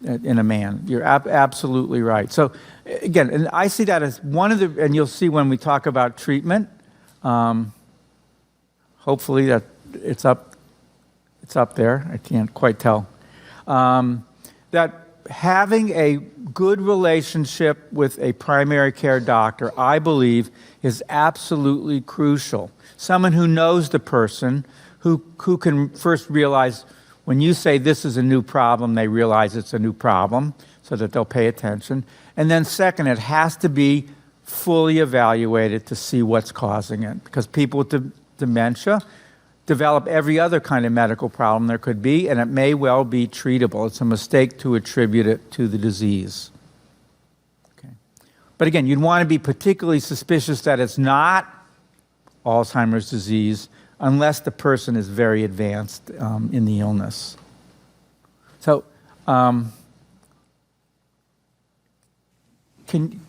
in a man. You're absolutely right. So again, and I see that as one of the, and you'll see when we talk about treatment, hopefully that it's up there. I can't quite tell. That having a good relationship with a primary care doctor, I believe, is absolutely crucial. Someone who knows the person, who can first realize when you say this is a new problem, they realize it's a new problem so that they'll pay attention. And then second, it has to be fully evaluated to see what's causing it. Because people with dementia develop every other kind of medical problem there could be, and it may well be treatable. It's a mistake to attribute it to the disease. Okay. But again, you'd want to be particularly suspicious that it's not Alzheimer's disease unless the person is very advanced in the illness. So can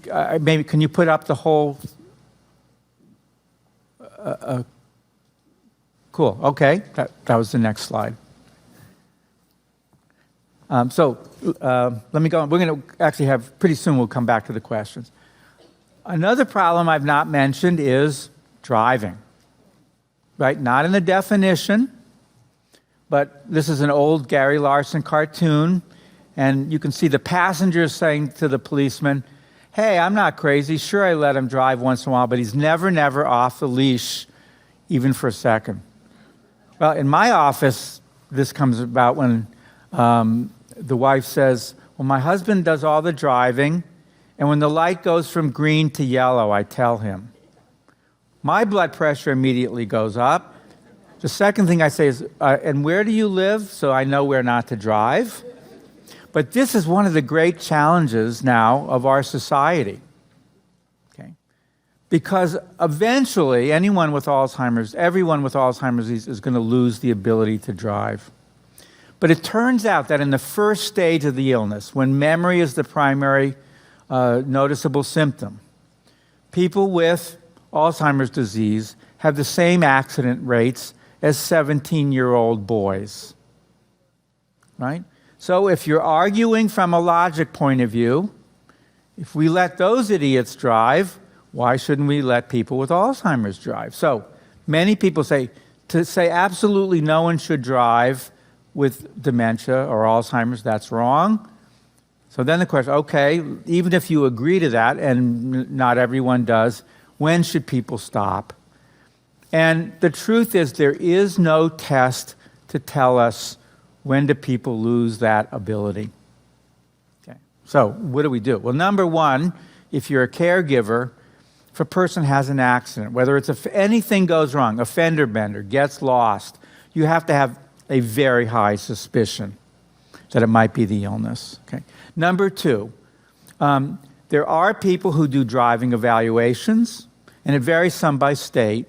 you put up the whole? Cool. Okay, that was the next slide. Let me go on. We're going to actually have, pretty soon we'll come back to the questions. Another problem I've not mentioned is driving, right? Not in the definition, but this is an old Gary Larson cartoon, and you can see the passengers saying to the policeman, hey, I'm not crazy. Sure, I let him drive once in a while, but he's never off the leash, even for a second. Well, in my office, this comes about when the wife says, well, my husband does all the driving, and when the light goes from green to yellow, I tell him. My blood pressure immediately goes up. The second thing I say is, and where do you live? So I know where not to drive. But this is one of the great challenges now of our society. Okay? Because eventually, everyone with Alzheimer's disease is going to lose the ability to drive. But it turns out that in the first stage of the illness, when memory is the primary noticeable symptom, people with Alzheimer's disease have the same accident rates as 17-year-old boys, right? So if you're arguing from a logic point of view, if we let those idiots drive, why shouldn't we let people with Alzheimer's drive? So many people say absolutely no one should drive with dementia or Alzheimer's, that's wrong. So then the question, okay, even if you agree to that, and not everyone does, when should people stop? And the truth is there is no test to tell us when do people lose that ability. Okay. So what do we do? Well, number one, if you're a caregiver, if a person has an accident, whether it's anything goes wrong, a fender bender, gets lost, you have to have a very high suspicion that it might be the illness. Okay. Number two, there are people who do driving evaluations, and it varies some by state,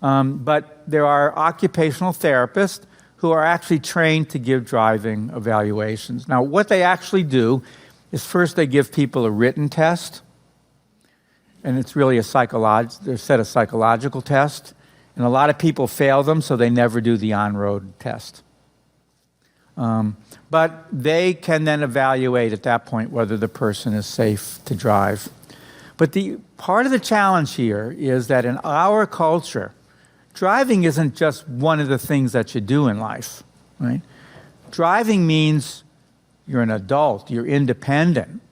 but there are occupational therapists who are actually trained to give driving evaluations. Now, what they actually do is first they give people a written test, and it's really a set of psychological tests, and a lot of people fail them, so they never do the on-road test. But they can then evaluate at that point whether the person is safe to drive. But the part of the challenge here is that in our culture, driving isn't just one of the things that you do in life, right? Driving means you're an adult, you're independent,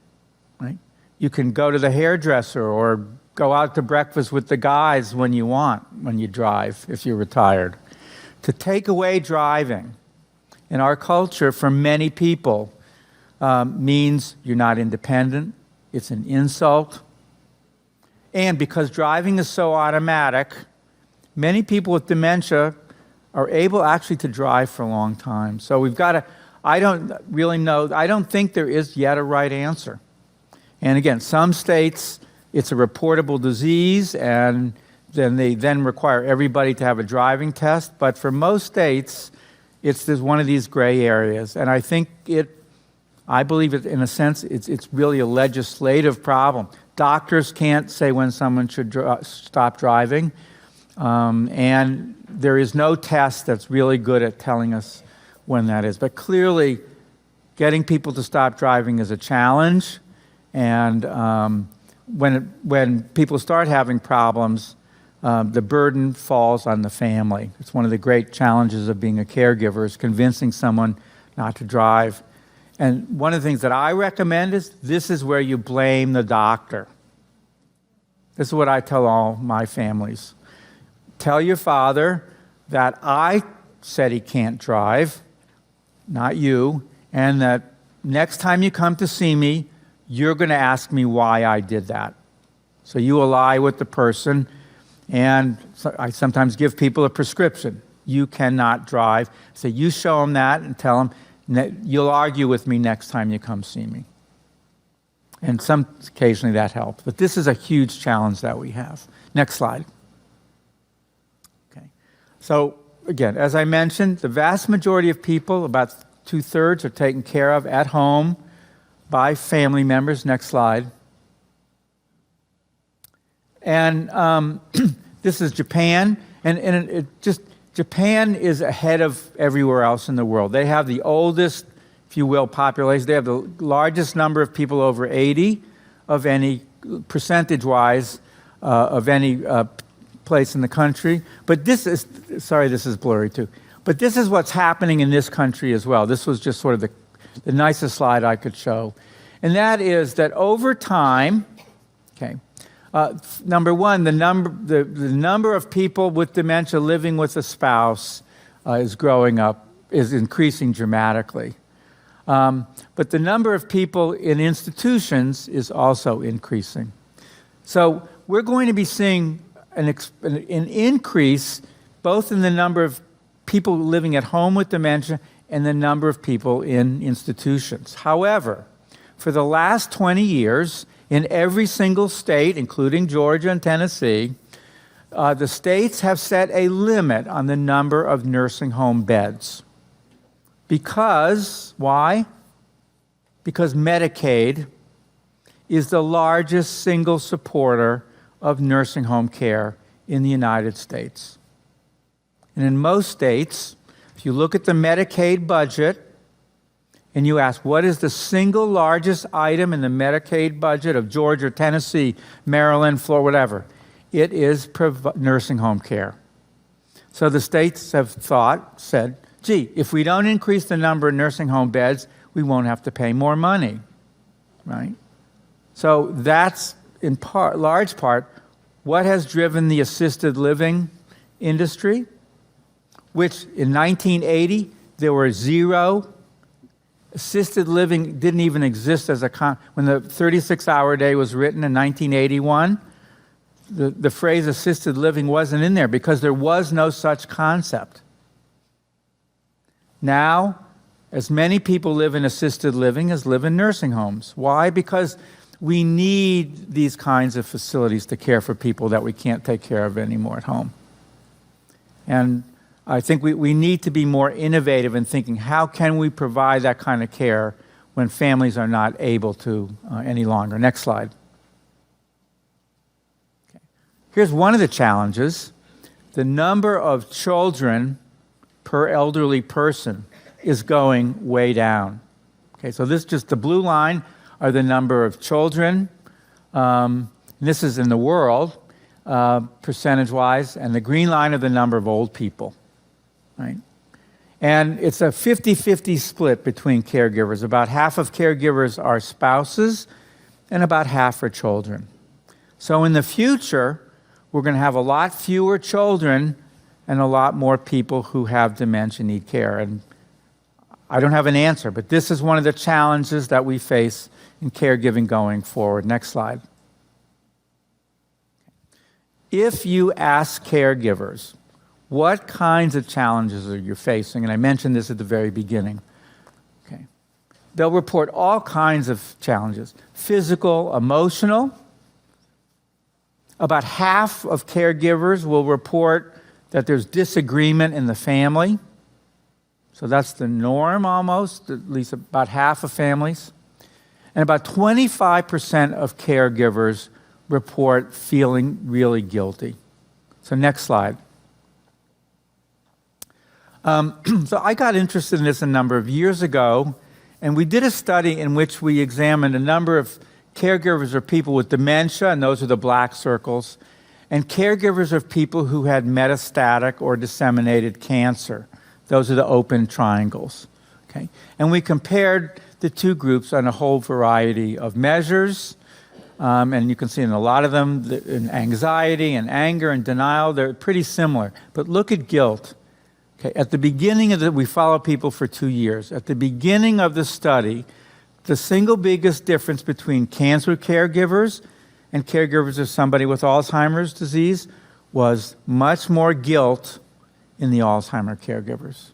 right? You can go to the hairdresser or go out to breakfast with the guys when you want, when you drive, if you're retired. To take away driving in our culture for many people means you're not independent, it's an insult. And because driving is so automatic, many people with dementia are able actually to drive for a long time. So we've got to, I don't think there is yet a right answer. And again, some states, it's a reportable disease, and then they require everybody to have a driving test. But for most states, there's one of these gray areas. And I think I believe it, in a sense, it's really a legislative problem. Doctors can't say when someone should stop driving. And there is no test that's really good at telling us when that is. But clearly, getting people to stop driving is a challenge. And when people start having problems, the burden falls on the family. It's one of the great challenges of being a caregiver, is convincing someone not to drive. And one of the things that I recommend is this is where you blame the doctor. This is what I tell all my families. Tell your father that I said he can't drive, not you, and that next time you come to see me, you're going to ask me why I did that. So you ally with the person, and I sometimes give people a prescription. You cannot drive. So you show them that and tell them, you'll argue with me next time you come see me. And occasionally that helps. But this is a huge challenge that we have. Next slide. Okay. So again, as I mentioned, the vast majority of people, about 2/3, are taken care of at home by family members. Next slide. And this is Japan. And Japan is ahead of everywhere else in the world. They have the oldest if you will, population. They have the largest number of people over 80 of any, percentage-wise, of any place in the country. But this is, sorry, this is blurry too. But this is what's happening in this country as well. This was just sort of the nicest slide I could show. And that is that over time, okay, number one, the number of people with dementia living with a spouse is growing up, is increasing dramatically. But the number of people in institutions is also increasing. So we're going to be seeing an increase both in the number of people living at home with dementia and the number of people in institutions. However, for the last 20 years, in every single state, including Georgia and Tennessee, the states have set a limit on the number of nursing home beds. Because, why? Because Medicaid is the largest single supporter of nursing home care in the United States. And in most states, if you look at the Medicaid budget and you ask, what is the single largest item in the Medicaid budget of Georgia, Tennessee, Maryland, Florida, whatever, it is nursing home care. So the states have said, gee, if we don't increase the number of nursing home beds, we won't have to pay more money, right? So that's in part, large part, what has driven the assisted living industry, which in 1980, there were 0. Assisted living didn't even exist as when the 36-hour day was written in 1981, the phrase assisted living wasn't in there because there was no such concept. Now, as many people live in assisted living as live in nursing homes. Why? Because we need these kinds of facilities to care for people that we can't take care of anymore at home. And I think we need to be more innovative in thinking, how can we provide that kind of care when families are not able to any longer? Next slide. Okay. Here's one of the challenges. The number of children per elderly person is going way down. Okay, so this just the blue line are the number of children. This is in the world, percentage-wise, and the green line are the number of old people. Right? And it's a 50-50 split between caregivers. About half of caregivers are spouses, and about half are children. So in the future, we're going to have a lot fewer children and a lot more people who have dementia need care. And I don't have an answer, but this is one of the challenges that we face in caregiving going forward. Next slide. If you ask caregivers, what kinds of challenges are you facing? And I mentioned this at the very beginning. Okay. They'll report all kinds of challenges, physical, emotional. About half of caregivers will report that there's disagreement in the family. So that's the norm almost, at least about half of families. And about 25% of caregivers report feeling really guilty. So next slide. So I got interested in this a number of years ago, and we did a study in which we examined a number of caregivers of people with dementia, and those are the black circles, and caregivers of people who had metastatic or disseminated cancer. Those are the open triangles. Okay? And we compared the two groups on a whole variety of measures, and you can see in a lot of them, in anxiety and anger and denial, they're pretty similar. But look at guilt. Okay, at the beginning of we follow people for 2 years. At the beginning of the study, the single biggest difference between cancer caregivers and caregivers of somebody with Alzheimer's disease was much more guilt in the Alzheimer's caregivers.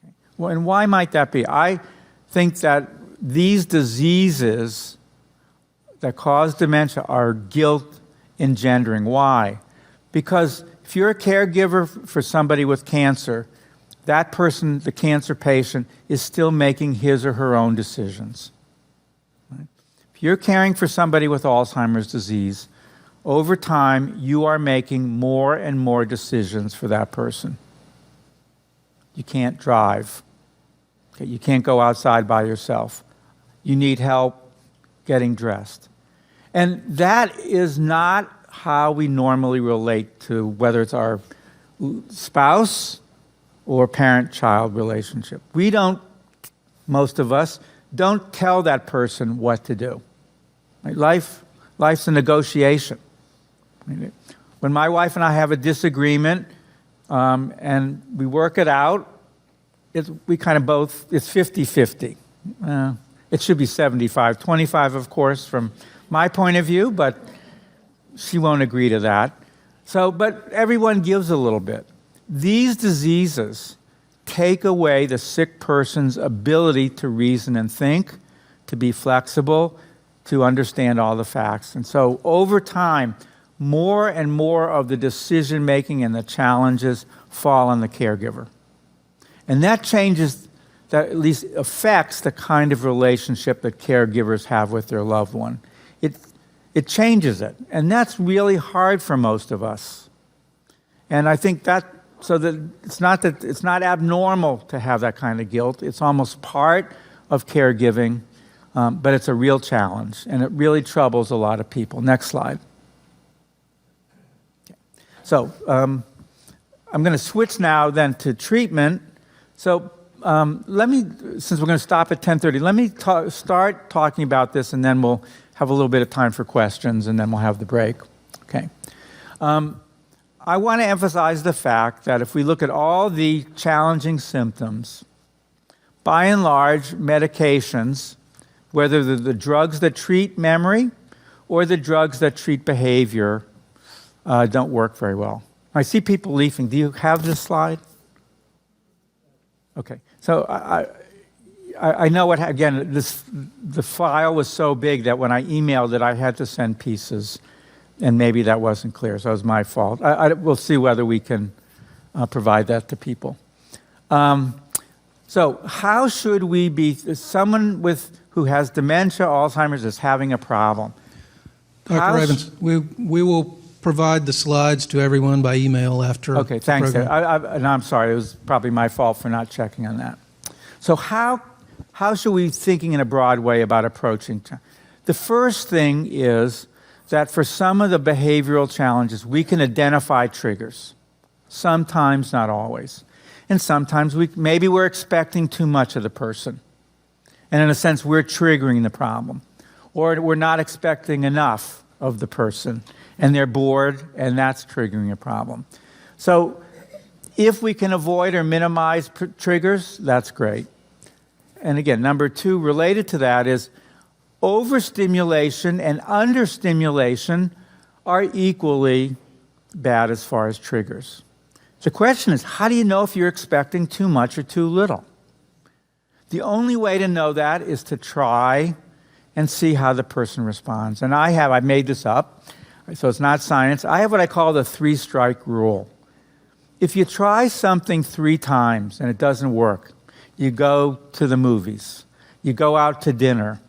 Okay. Well, and why might that be? I think that these diseases that cause dementia are guilt engendering. Why? Because if you're a caregiver for somebody with cancer, that person, the cancer patient, is still making his or her own decisions. Right? If you're caring for somebody with Alzheimer's disease, over time, you are making more and more decisions for that person. You can't drive. Okay, you can't go outside by yourself. You need help getting dressed. And that is not how we normally relate to whether it's our spouse or parent-child relationship. We don't, most of us, don't tell that person what to do. Right? Life's a negotiation. When my wife and I have a disagreement and we work it out, we kind of both, it's 50-50. It should be 75-25, of course, from my point of view, but she won't agree to that. So, but everyone gives a little bit. These diseases take away the sick person's ability to reason and think, to be flexible, to understand all the facts. And so over time, more and more of the decision-making and the challenges fall on the caregiver. And that changes, that at least affects the kind of relationship that caregivers have with their loved one. It changes it. And that's really hard for most of us. And I think that, so that it's not abnormal to have that kind of guilt. It's almost part of caregiving, but it's a real challenge, and it really troubles a lot of people. Next slide. Okay. So I'm going to switch now then to treatment. So let me, since we're going to stop at 10:30, let me start talking about this, and then we'll have a little bit of time for questions, and then we'll have the break. Okay. I want to emphasize the fact that if we look at all the challenging symptoms, by and large, medications, whether they're the drugs that treat memory or the drugs that treat behavior, don't work very well. I see people leafing. Do you have this slide? Okay. So I know what, again, the file was so big that when I emailed it, I had to send pieces. And maybe that wasn't clear, so it was my fault. We'll see whether we can provide that to people. So how should we be, someone who has dementia, Alzheimer's, is having a problem? Dr. Rabins, we will provide the slides to everyone by email after. Okay, thanks. The program. And I'm sorry, it was probably my fault for not checking on that. So how should we be thinking in a broad way about approaching? The first thing is that for some of the behavioral challenges, we can identify triggers. Sometimes, not always. And sometimes maybe we're expecting too much of the person. And in a sense, we're triggering the problem. Or we're not expecting enough of the person, and they're bored, and that's triggering a problem. So if we can avoid or minimize triggers, that's great. And again, number two, related to that is overstimulation and understimulation are equally bad as far as triggers. The question is, how do you know if you're expecting too much or too little? The only way to know that is to try and see how the person responds. And I made this up, so it's not science. I have what I call the 3-strike rule. If you try something 3 times and it doesn't work, you go to the movies, you go out to dinner,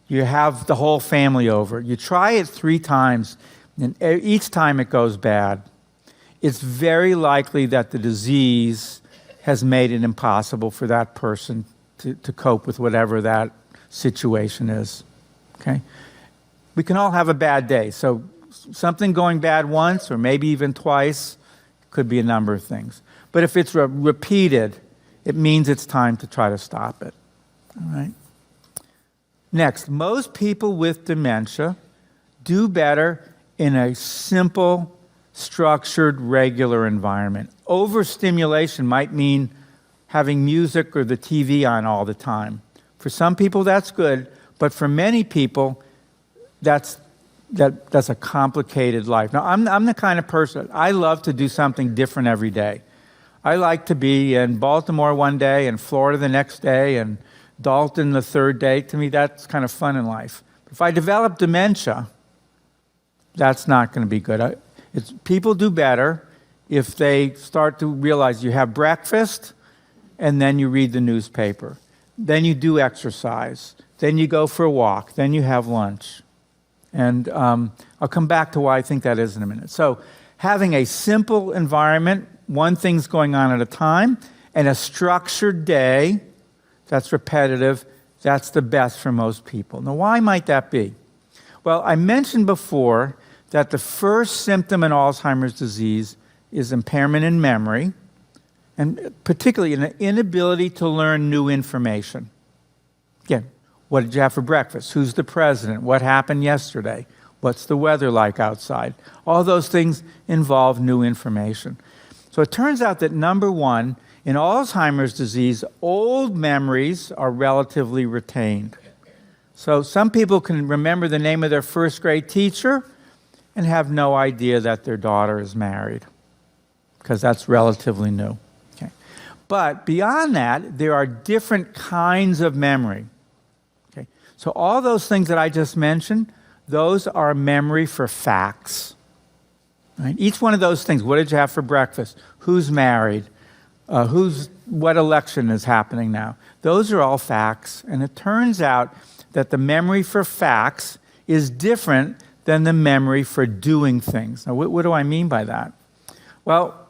you have the whole family over. You try it 3 times, and each time it goes bad. It's very likely that the disease has made it impossible for that person to cope with whatever that situation is. Okay? We can all have a bad day. So something going bad once or maybe even twice could be a number of things. But if it's repeated, it means it's time to try to stop it. All right? Next, most people with dementia do better in a simple, structured, regular environment. Overstimulation might mean having music or the TV on all the time. For some people, that's good, but for many people, that's a complicated life. Now, I'm the kind of person, I love to do something different every day. I like to be in Baltimore one day and Florida the next day and Dalton the third day. To me, that's kind of fun in life. If I develop dementia, that's not going to be good. People do better if they start to realize you have breakfast and then you read the newspaper. Then you do exercise. Then you go for a walk. Then you have lunch. And I'll come back to why I think that is in a minute. So having a simple environment, one thing's going on at a time, and a structured day that's repetitive, that's the best for most people. Now, why might that be? Well, I mentioned before that the first symptom in Alzheimer's disease is impairment in memory, and particularly an inability to learn new information. Again, what did you have for breakfast? Who's the president? What happened yesterday? What's the weather like outside? All those things involve new information. So it turns out that number one, in Alzheimer's disease, old memories are relatively retained. So some people can remember the name of their first grade teacher and have no idea that their daughter is married, because that's relatively new. Okay. But beyond that, there are different kinds of memory. Okay. So all those things that I just mentioned, those are memory for facts. Right? Each one of those things, what did you have for breakfast? Who's married? What election is happening now? Those are all facts. And it turns out that the memory for facts is different than the memory for doing things. Now, what do I mean by that? Well,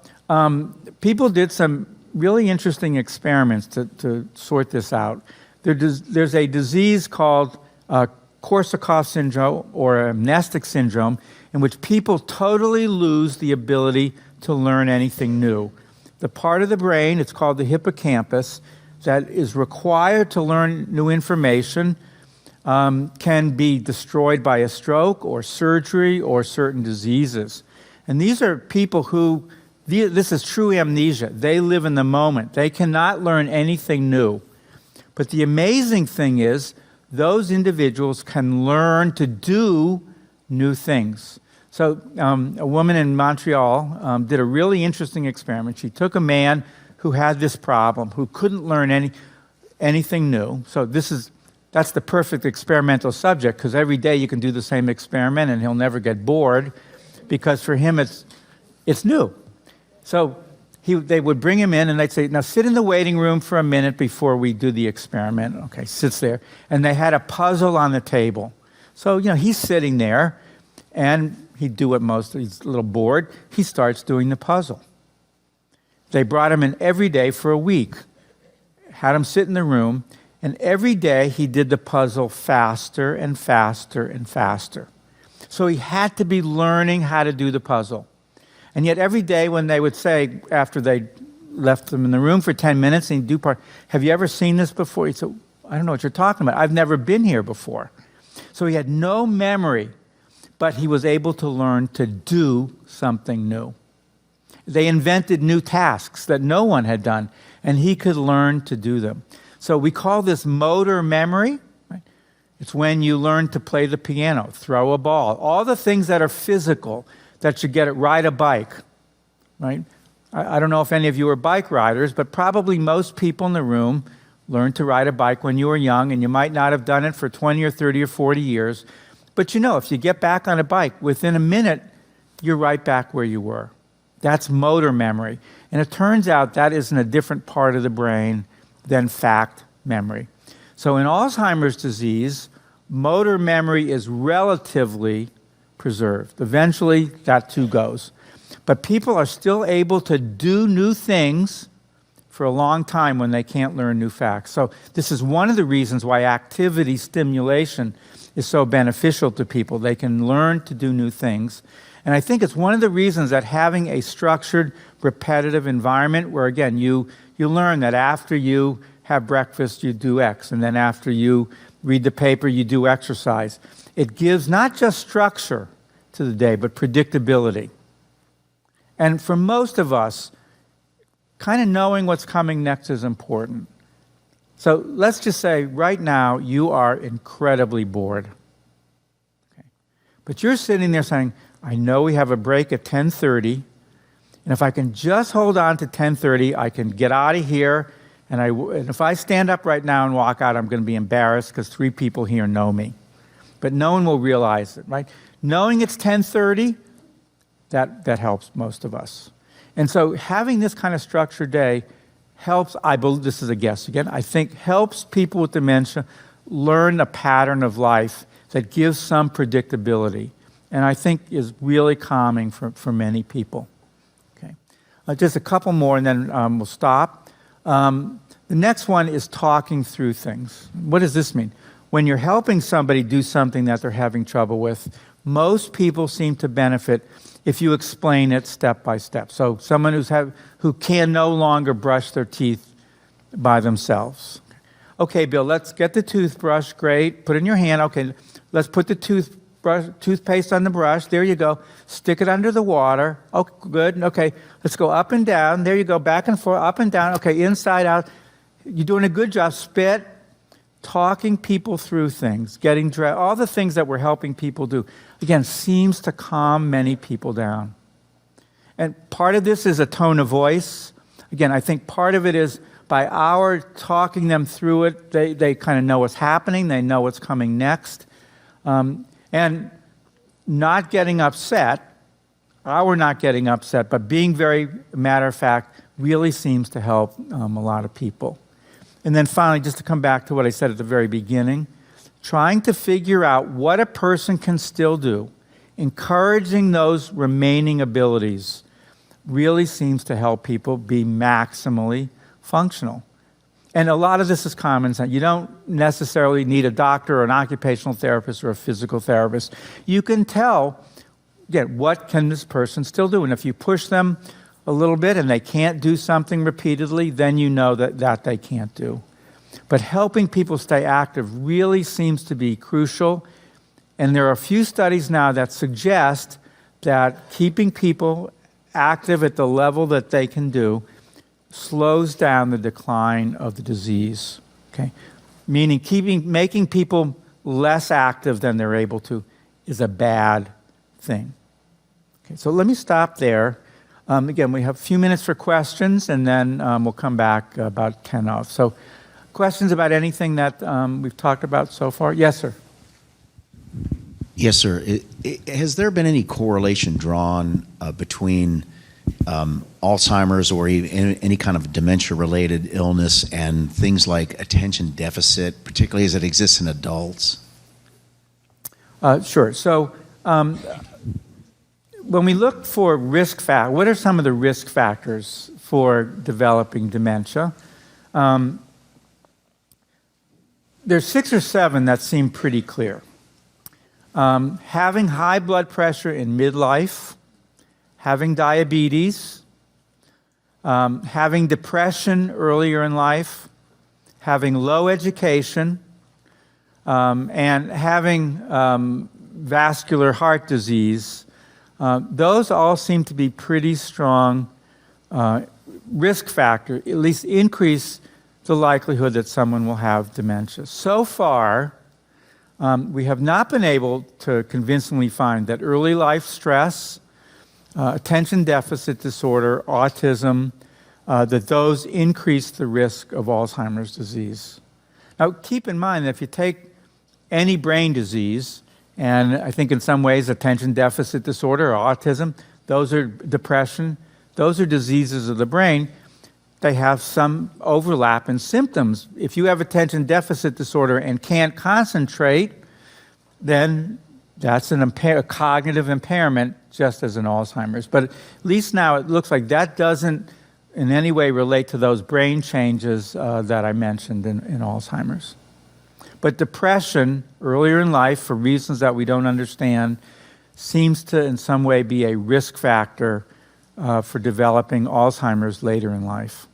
people did some really interesting experiments to sort this out. There's a disease called Korsakoff syndrome or amnestic syndrome, in which people totally lose the ability to learn anything new. The part of the brain, it's called the hippocampus, that is required to learn new information can be destroyed by a stroke or surgery or certain diseases. And these are people who, this is true amnesia. They live in the moment. They cannot learn anything new. But the amazing thing is, those individuals can learn to do new things. So a woman in Montreal did a really interesting experiment. She took a man who had this problem, who couldn't learn anything new. So that's the perfect experimental subject, because every day you can do the same experiment and he'll never get bored, because for him it's new. So they would bring him in and they'd say, now sit in the waiting room for a minute before we do the experiment. Okay, sits there. And they had a puzzle on the table. So, he's sitting there and he'd do what he's a little bored. He starts doing the puzzle. They brought him in every day for a week, had him sit in the room, and every day he did the puzzle faster and faster and faster. So he had to be learning how to do the puzzle. And yet every day when they would say, after they left him in the room for 10 minutes and he'd do part, have you ever seen this before? He'd say, I don't know what you're talking about. I've never been here before. So he had no memory, but he was able to learn to do something new. They invented new tasks that no one had done, and he could learn to do them. So we call this motor memory. Right? It's when you learn to play the piano, throw a ball, all the things that are physical that you get it, ride a bike. Right? I don't know if any of you are bike riders, but probably most people in the room learned to ride a bike when you were young, and you might not have done it for 20 or 30 or 40 years. But if you get back on a bike, within a minute, you're right back where you were. That's motor memory. And it turns out that is in a different part of the brain than fact memory. So in Alzheimer's disease, motor memory is relatively preserved. Eventually, that too goes. But people are still able to do new things for a long time when they can't learn new facts. So this is one of the reasons why activity stimulation is so beneficial to people. They can learn to do new things. And I think it's one of the reasons that having a structured, repetitive environment where, again, you learn that after you have breakfast, you do X, and then after you read the paper, you do exercise. It gives not just structure to the day, but predictability. And for most of us, kind of knowing what's coming next is important. So let's just say right now you are incredibly bored. Okay. But you're sitting there saying, I know we have a break at 10:30, and if I can just hold on to 10:30, I can get out of here, and if I stand up right now and walk out, I'm going to be embarrassed because 3 people here know me. But no one will realize it, right? Knowing it's 10:30, that helps most of us. And so having this kind of structured day helps, I believe, this is a guess again, I think helps people with dementia learn a pattern of life that gives some predictability, and I think is really calming for many people. Okay, just a couple more and then we'll stop. The next one is talking through things. What does this mean? When you're helping somebody do something that they're having trouble with, most people seem to benefit if you explain it step by step. So someone who can no longer brush their teeth by themselves. Okay, Bill, let's get the toothbrush. Great. Put it in your hand. Okay, let's put the toothpaste on the brush. There you go. Stick it under the water. Oh, good. Okay, let's go up and down. There you go. Back and forth, up and down. Okay, inside out. You're doing a good job. Spit. Talking people through things, getting dressed, all the things that we're helping people do, again, seems to calm many people down. And part of this is a tone of voice. Again, I think part of it is by our talking them through it, they kind of know what's happening, they know what's coming next. And not getting upset, our not getting upset, but being very matter of fact really seems to help a lot of people. And then finally, just to come back to what I said at the very beginning, trying to figure out what a person can still do, encouraging those remaining abilities, really seems to help people be maximally functional. And a lot of this is common sense. You don't necessarily need a doctor or an occupational therapist or a physical therapist. You can tell, again, what can this person still do? And if you push them a little bit and they can't do something repeatedly, then you know that they can't do. But helping people stay active really seems to be crucial. And there are a few studies now that suggest that keeping people active at the level that they can do slows down the decline of the disease. Okay? Meaning making people less active than they're able to is a bad thing. Okay, so let me stop there. Again, we have a few minutes for questions, and then we'll come back about 10 of. So questions about anything that we've talked about so far? Yes, sir. Yes, sir. Has there been any correlation drawn between Alzheimer's or even any kind of dementia-related illness and things like attention deficit, particularly as it exists in adults? Sure. So when we look for risk factors, what are some of the risk factors for developing dementia? There's 6 or 7 that seem pretty clear. Having high blood pressure in midlife, having diabetes, having depression earlier in life, having low education, and having vascular heart disease. Those all seem to be pretty strong risk factor, at least increase the likelihood that someone will have dementia. So far, we have not been able to convincingly find that early life stress, attention deficit disorder, autism, that those increase the risk of Alzheimer's disease. Now, keep in mind that if you take any brain disease, and I think in some ways attention deficit disorder or autism, those are depression, those are diseases of the brain. They have some overlap in symptoms. If you have attention deficit disorder and can't concentrate, then that's a cognitive impairment, just as in Alzheimer's. But at least now it looks like that doesn't in any way relate to those brain changes that I mentioned in Alzheimer's. But depression earlier in life, for reasons that we don't understand, seems to in some way be a risk factor for developing Alzheimer's later in life.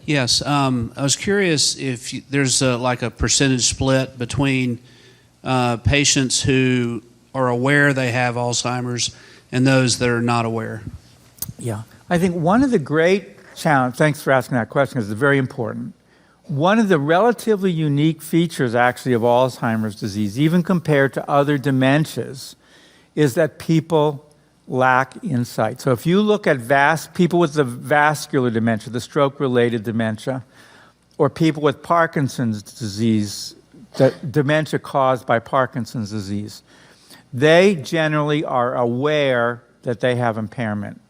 Yes, I was curious if there's like a percentage split between patients who are aware they have Alzheimer's and those that are not aware. Yeah, I think one of the great challenges, thanks for asking that question, because it's very important. One of the relatively unique features actually of Alzheimer's disease, even compared to other dementias, is that people lack insight. So if you look at people with the vascular dementia, the stroke-related dementia, or people with Parkinson's disease, the dementia caused by Parkinson's disease, they generally are aware that they have impairment.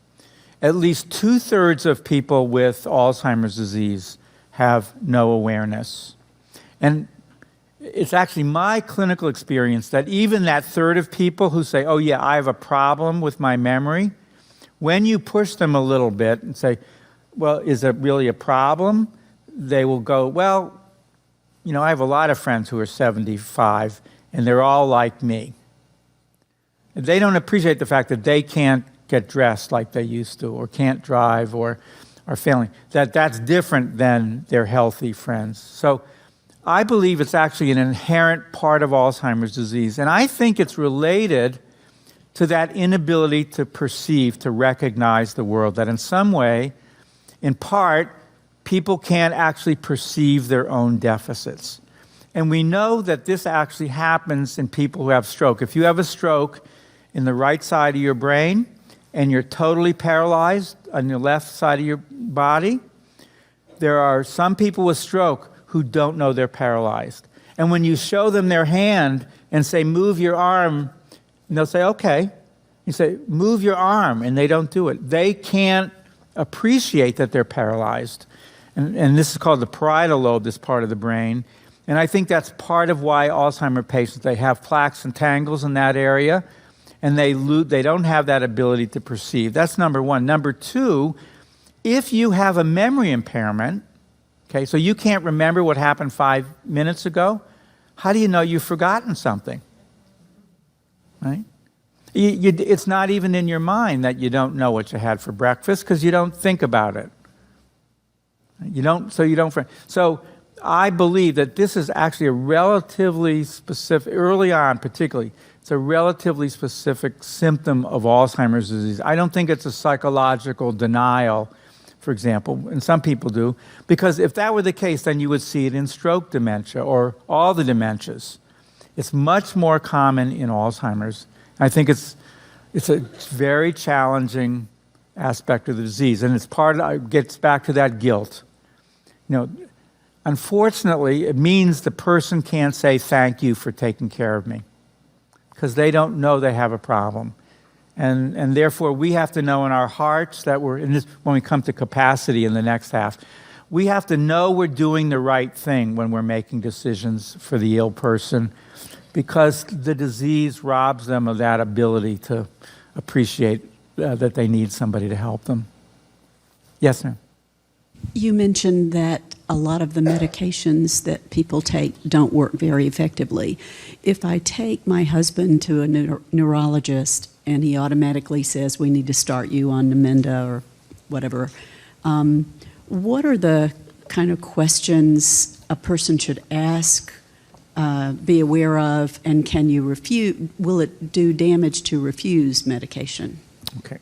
At least 2/3 of people with Alzheimer's disease have no awareness. And it's actually my clinical experience that even that third of people who say, oh yeah, I have a problem with my memory, when you push them a little bit and say, well, is it really a problem? They will go, well, I have a lot of friends who are 75, and they're all like me. They don't appreciate the fact that they can't get dressed like they used to, or can't drive, or are failing. That's different than their healthy friends. So I believe it's actually an inherent part of Alzheimer's disease. And I think it's related to that inability to perceive, to recognize the world, that in some way, in part, people can't actually perceive their own deficits. And we know that this actually happens in people who have stroke. If you have a stroke in the right side of your brain and you're totally paralyzed on your left side of your body, there are some people with stroke who don't know they're paralyzed. And when you show them their hand and say, move your arm, and they'll say, okay. You say, move your arm, and they don't do it. They can't appreciate that they're paralyzed. And this is called the parietal lobe, this part of the brain. And I think that's part of why Alzheimer's patients, they have plaques and tangles in that area, and they don't have that ability to perceive. That's number one. Number two, if you have a memory impairment, okay, so you can't remember what happened 5 minutes ago, how do you know you've forgotten something? Right? It's not even in your mind that you don't know what you had for breakfast because you don't think about it. So I believe that this is actually a relatively specific, early on particularly, it's a relatively specific symptom of Alzheimer's disease. I don't think it's a psychological denial, for example, and some people do, because if that were the case, then you would see it in stroke dementia or all the dementias. It's much more common in Alzheimer's. I think it's a very challenging aspect of the disease, and it gets back to that guilt. Unfortunately, it means the person can't say thank you for taking care of me because they don't know they have a problem. And therefore, we have to know in our hearts that when we come to capacity in the next half, we have to know we're doing the right thing when we're making decisions for the ill person, because the disease robs them of that ability to appreciate that they need somebody to help them. Yes, ma'am. You mentioned that a lot of the medications that people take don't work very effectively. If I take my husband to a neurologist and he automatically says, we need to start you on Namenda or whatever, what are the kind of questions a person should ask, be aware of, and can you refuse? Will it do damage to refuse medication? Okay.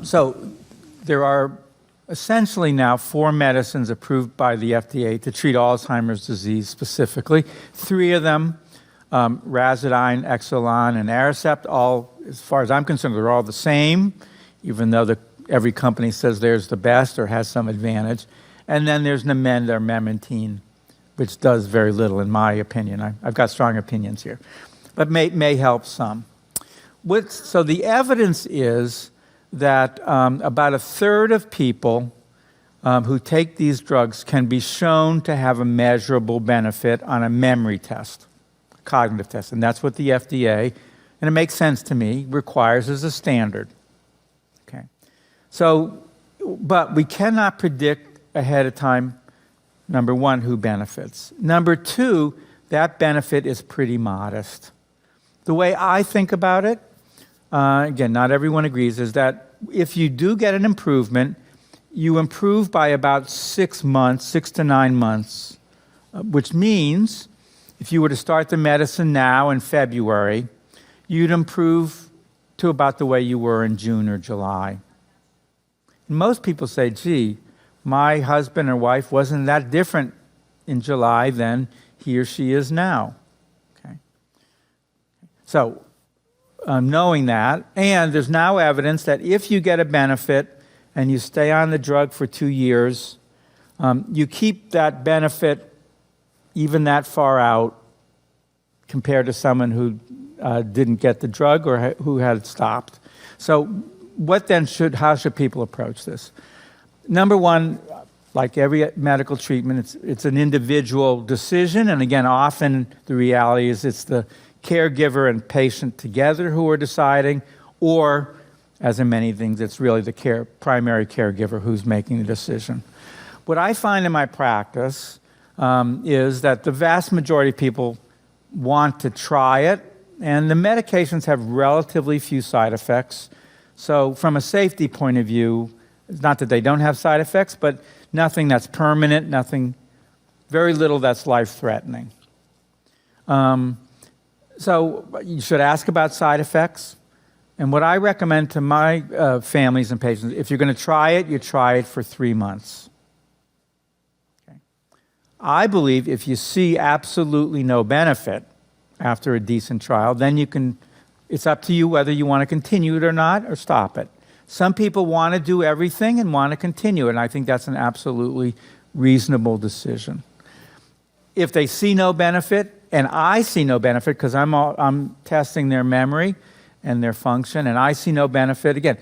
So there are essentially now 4 medicines approved by the FDA to treat Alzheimer's disease specifically. 3 of them, Razidine, Exelon, and Aricept, all, as far as I'm concerned, they're all the same, even though every company says theirs the best or has some advantage. And then there's Namenda or Memantine, which does very little, in my opinion. I've got strong opinions here, but may help some. So the evidence is that about a third of people who take these drugs can be shown to have a measurable benefit on a memory test, a cognitive test, and that's what the FDA, and it makes sense to me, requires as a standard. Okay. So, but we cannot predict ahead of time, number one, who benefits. Number two, that benefit is pretty modest. The way I think about it, again, not everyone agrees, is that if you do get an improvement, you improve by about 6 months, 6 to 9 months, which means if you were to start the medicine now in February, you'd improve to about the way you were in June or July. And most people say, gee, my husband or wife wasn't that different in July than he or she is now. Okay. So, knowing that, and there's now evidence that if you get a benefit and you stay on the drug for 2 years, you keep that benefit even that far out compared to someone who didn't get the drug or who had stopped. So how should people approach this? Number one, like every medical treatment, it's an individual decision, and again, often the reality is it's the caregiver and patient together who are deciding, or as in many things, it's really the primary caregiver who's making the decision. What I find in my practice is that the vast majority of people want to try it, and the medications have relatively few side effects. So from a safety point of view, it's not that they don't have side effects, but nothing that's permanent, very little that's life-threatening. So you should ask about side effects. And what I recommend to my families and patients, if you're going to try it, you try it for 3 months. Okay. I believe if you see absolutely no benefit after a decent trial, then it's up to you whether you want to continue it or not, or stop it. Some people want to do everything and want to continue it, and I think that's an absolutely reasonable decision. If they see no benefit, and I see no benefit because I'm testing their memory and their function, and I see no benefit, again,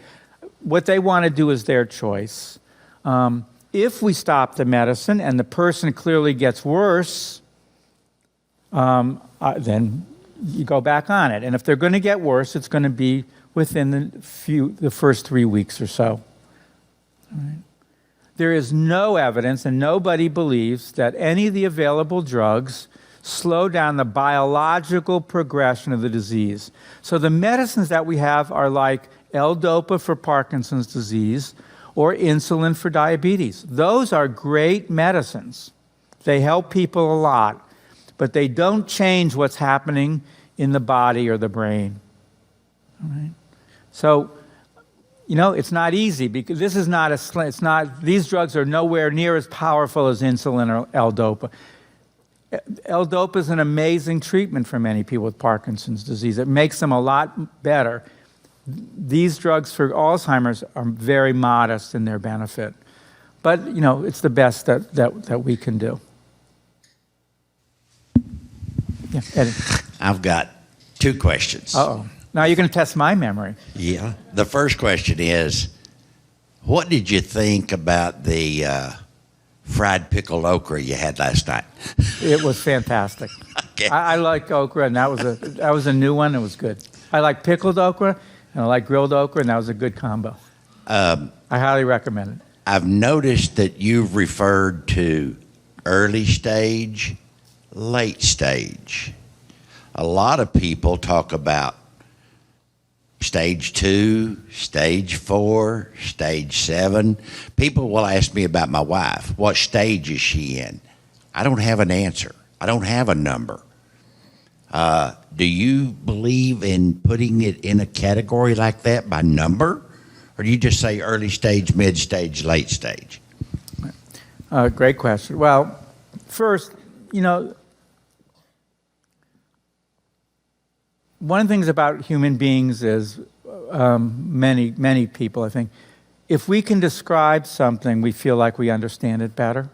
what they want to do is their choice. If we stop the medicine and the person clearly gets worse, then you go back on it. And if they're going to get worse, it's going to be within the first 3 weeks or so. All right. There is no evidence, and nobody believes, that any of the available drugs slow down the biological progression of the disease. So the medicines that we have are like L-Dopa for Parkinson's disease or insulin for diabetes. Those are great medicines. They help people a lot, but they don't change what's happening in the body or the brain. All right? So, it's not easy because this is these drugs are nowhere near as powerful as insulin or L-Dopa. L-Dopa is an amazing treatment for many people with Parkinson's disease. It makes them a lot better. These drugs for Alzheimer's are very modest in their benefit. But, it's the best that we can do. Yeah, Eddie. I've got 2 questions. Uh-oh. Now you're going to test my memory. Yeah. The first question is, what did you think about the fried pickled okra you had last night? It was fantastic. Okay. I like okra, and that was a new one. It was good. I like pickled okra, and I like grilled okra, and that was a good combo. I highly recommend it. I've noticed that you've referred to early stage, late stage. A lot of people talk about stage 2, stage 4, stage 7. People will ask me about my wife. What stage is she in? I don't have an answer. I don't have a number. Do you believe in putting it in a category like that by number? Or do you just say early stage, mid stage, late stage? Great question. Well, first, one of the things about human beings is many people, I think, if we can describe something, we feel like we understand it better.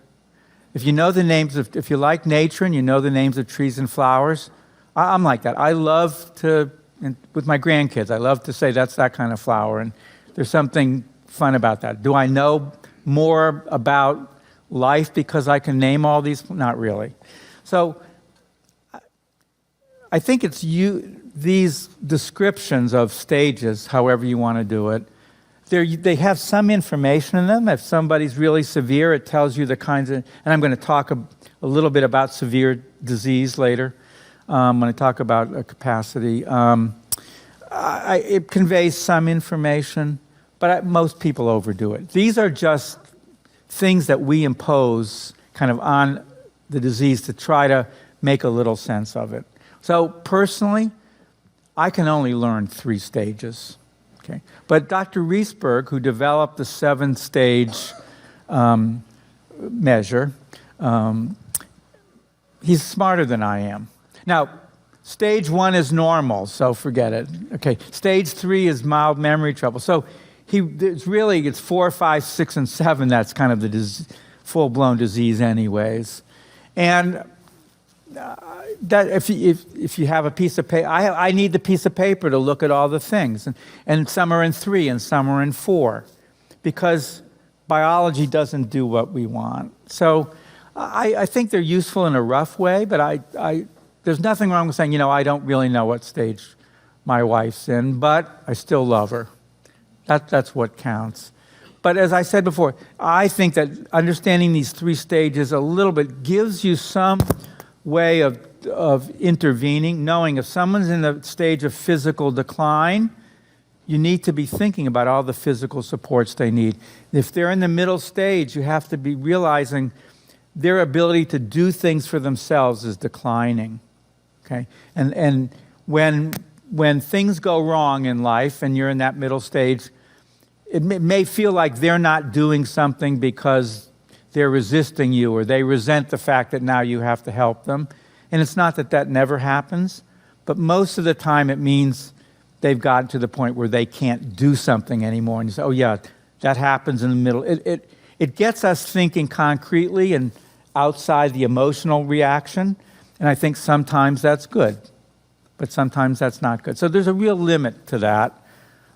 If you know the names if you like nature and you know the names of trees and flowers, I'm like that. I love to, with my grandkids, I love to say that's that kind of flower, and there's something fun about that. Do I know more about life because I can name all these? Not really. So I think it's these descriptions of stages, however you want to do it, they have some information in them. If somebody's really severe, it tells you the kinds of, and I'm going to talk a little bit about severe disease later when I talk about capacity. It conveys some information, but most people overdo it. These are just things that we impose kind of on the disease to try to make a little sense of it. So personally, I can only learn 3 stages. Okay? But Dr. Riesberg, who developed the 7-stage measure, he's smarter than I am. Now, stage 1 is normal, so forget it. Okay, stage 3 is mild memory trouble. So it's 4, 5, 6, and 7 that's kind of the full-blown disease anyways. And that if you have a piece of paper, I need the piece of paper to look at all the things, and some are in 3 and some are in 4, because biology doesn't do what we want. So I think they're useful in a rough way, but there's nothing wrong with saying, I don't really know what stage my wife's in, but I still love her. That's what counts. But as I said before, I think that understanding these 3 stages a little bit gives you some way of intervening, knowing if someone's in the stage of physical decline, you need to be thinking about all the physical supports they need. If they're in the middle stage, you have to be realizing their ability to do things for themselves is declining. Okay? And when things go wrong in life and you're in that middle stage, it may feel like they're not doing something because they're resisting you or they resent the fact that now you have to help them. And it's not that that never happens, but most of the time it means they've gotten to the point where they can't do something anymore. And you say, oh yeah, that happens in the middle. It gets us thinking concretely and outside the emotional reaction. And I think sometimes that's good, but sometimes that's not good. So there's a real limit to that.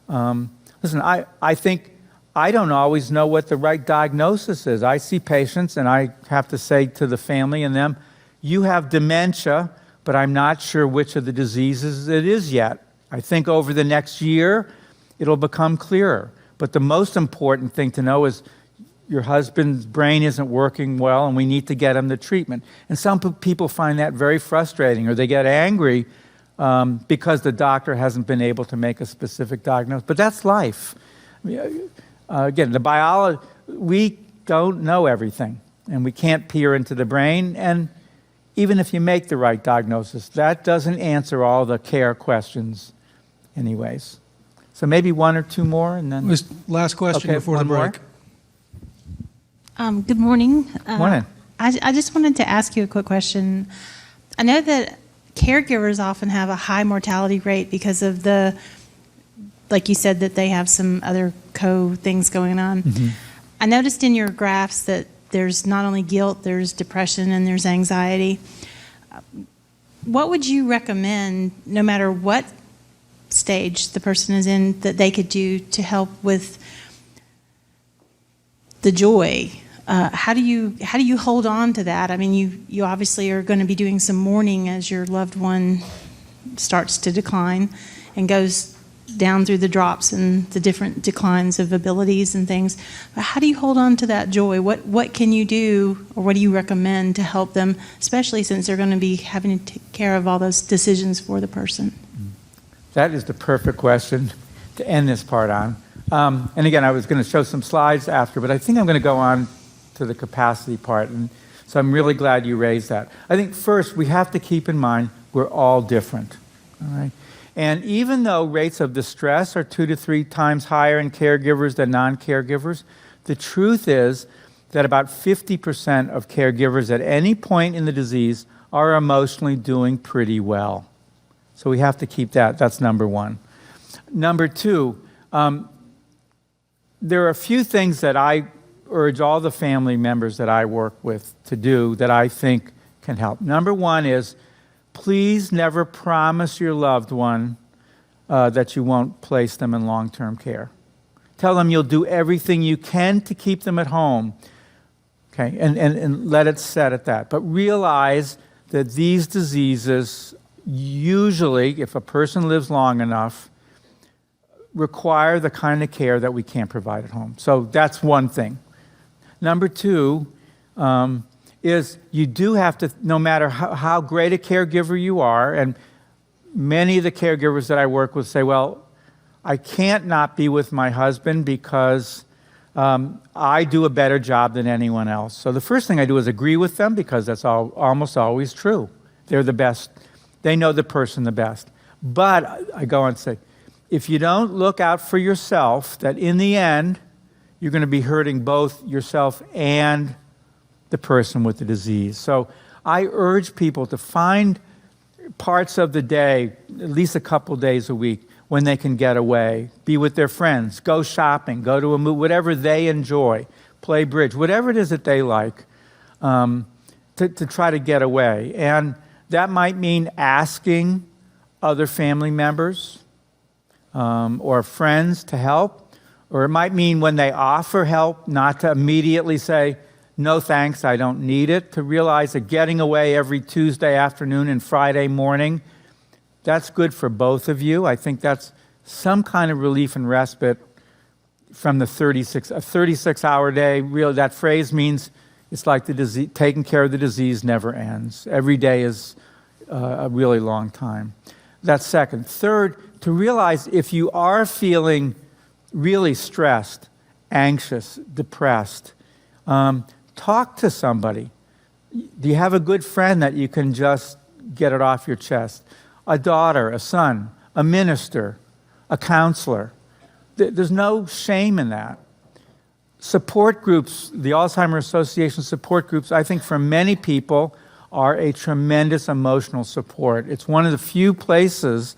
Listen, I think I don't always know what the right diagnosis is. I see patients and I have to say to the family and them, you have dementia, but I'm not sure which of the diseases it is yet. I think over the next year, it'll become clearer. But the most important thing to know is your husband's brain isn't working well and we need to get him the treatment. And some people find that very frustrating, or they get angry because the doctor hasn't been able to make a specific diagnosis. But that's life. Again, the biology, we don't know everything, and we can't peer into the brain. And even if you make the right diagnosis, that doesn't answer all the care questions anyways. So maybe 1 or 2 more, and then... Last question Okay, before the one more. break. Good morning. Morning. I just wanted to ask you a quick question. I know that caregivers often have a high mortality rate because of the, like you said, that they have some other things going on. Mm-hmm. I noticed in your graphs that there's not only guilt, there's depression, and there's anxiety. What would you recommend, no matter what stage the person is in, that they could do to help with the joy? How do you hold on to that? I mean, you obviously are going to be doing some mourning as your loved one starts to decline and goes down through the drops and the different declines of abilities and things. But how do you hold on to that joy? What can you do, or what do you recommend to help them, especially since they're going to be having to take care of all those decisions for the person? That is the perfect question to end this part on. And again, I was going to show some slides after, but I think I'm going to go on to the capacity part. And so I'm really glad you raised that. I think first, we have to keep in mind we're all different. All right? And even though rates of distress are 2 to 3 times higher in caregivers than non-caregivers, the truth is that about 50% of caregivers at any point in the disease are emotionally doing pretty well. So we have to keep that. That's number one. Number two, there are a few things that I urge all the family members that I work with to do that I think can help. Number one is, please never promise your loved one that you won't place them in long-term care. Tell them you'll do everything you can to keep them at home, okay, and let it set at that. But realize that these diseases usually, if a person lives long enough, require the kind of care that we can't provide at home. So that's one thing. Number two is you do have to, no matter how great a caregiver you are, and many of the caregivers that I work with say, well, I can't not be with my husband because I do a better job than anyone else. So the first thing I do is agree with them, because that's almost always true. They're the best. They know the person the best. But I go on and say, if you don't look out for yourself, that in the end, you're going to be hurting both yourself and the person with the disease. So I urge people to find parts of the day, at least a couple days a week, when they can get away, be with their friends, go shopping, go to a movie, whatever they enjoy, play bridge, whatever it is that they like, to try to get away. And that might mean asking other family members or friends to help. Or it might mean when they offer help, not to immediately say, no thanks, I don't need it. To realize that getting away every Tuesday afternoon and Friday morning, that's good for both of you. I think that's some kind of relief and respite from the 36-hour day. Really, that phrase means it's like the disease, taking care of the disease never ends. Every day is a really long time. That's second. Third, to realize if you are feeling really stressed, anxious, depressed, talk to somebody. Do you have a good friend that you can just get it off your chest? A daughter, a son, a minister, a counselor. There's no shame in that. Support groups, the Alzheimer's Association support groups, I think for many people are a tremendous emotional support. It's one of the few places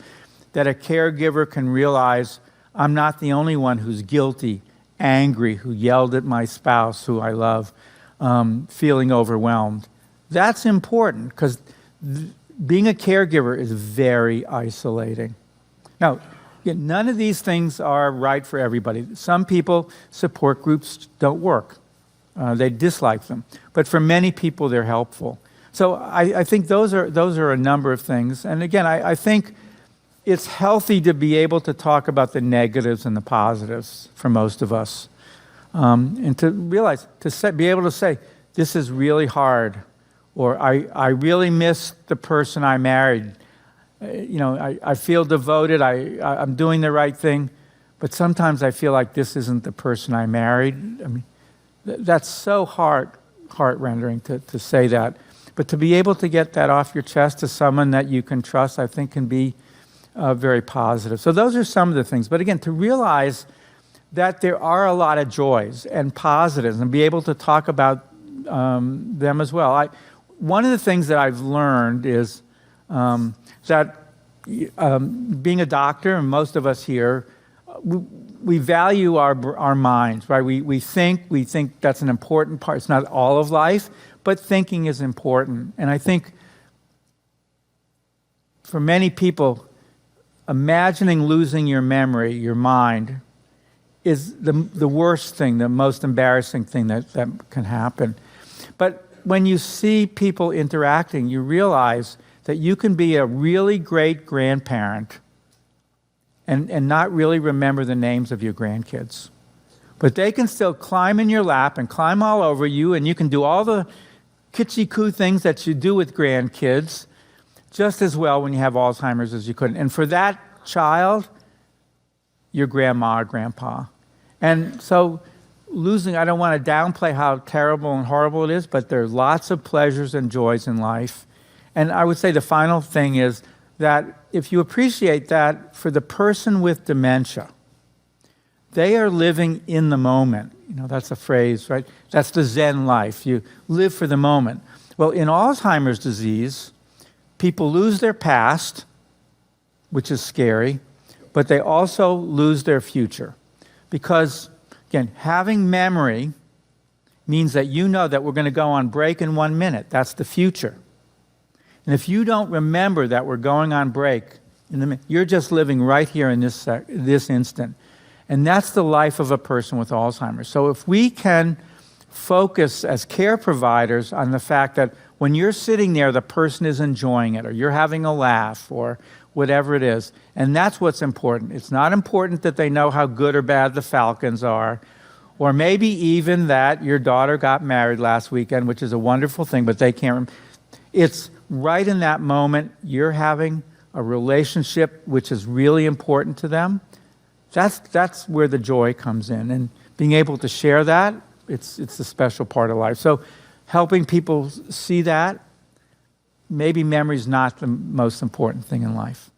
that a caregiver can realize I'm not the only one who's guilty, angry, who yelled at my spouse, who I love, feeling overwhelmed. That's important because being a caregiver is very isolating. Now, none of these things are right for everybody. Some people, support groups don't work. They dislike them. But for many people, they're helpful. So I think those are a number of things. And again, I think it's healthy to be able to talk about the negatives and the positives for most of us. And to realize, be able to say, this is really hard, or I really miss the person I married. I feel devoted, I'm doing the right thing, but sometimes I feel like this isn't the person I married. I mean, that's so heart-rendering to say that. But to be able to get that off your chest to someone that you can trust, I think can be very positive. So those are some of the things. But again, to realize that there are a lot of joys and positives and be able to talk about them as well. One of the things that I've learned is that being a doctor, and most of us here, we value our minds, right? We think that's an important part. It's not all of life, but thinking is important. And I think for many people, imagining losing your memory, your mind, is the worst thing, the most embarrassing thing that can happen. But when you see people interacting, you realize that you can be a really great grandparent and not really remember the names of your grandkids. But they can still climb in your lap and climb all over you, and you can do all the kitschy-coo things that you do with grandkids just as well when you have Alzheimer's as you could. And for that child, your grandma or grandpa. And so losing, I don't want to downplay how terrible and horrible it is, but there are lots of pleasures and joys in life. And I would say the final thing is that if you appreciate that for the person with dementia, they are living in the moment. That's a phrase, right? That's the Zen life. You live for the moment. Well, in Alzheimer's disease, people lose their past, which is scary, but they also lose their future. Because, again, having memory means that you know that we're going to go on break in 1 minute. That's the future. And if you don't remember that we're going on break, you're just living right here in this instant. And that's the life of a person with Alzheimer's. So if we can focus as care providers on the fact that when you're sitting there, the person is enjoying it, or you're having a laugh, or whatever it is, and that's what's important. It's not important that they know how good or bad the Falcons are, or maybe even that your daughter got married last weekend, which is a wonderful thing, but they can't remember. It's right in that moment, you're having a relationship which is really important to them. That's where the joy comes in. And being able to share that, it's a special part of life. So helping people see that, maybe memory is not the most important thing in life.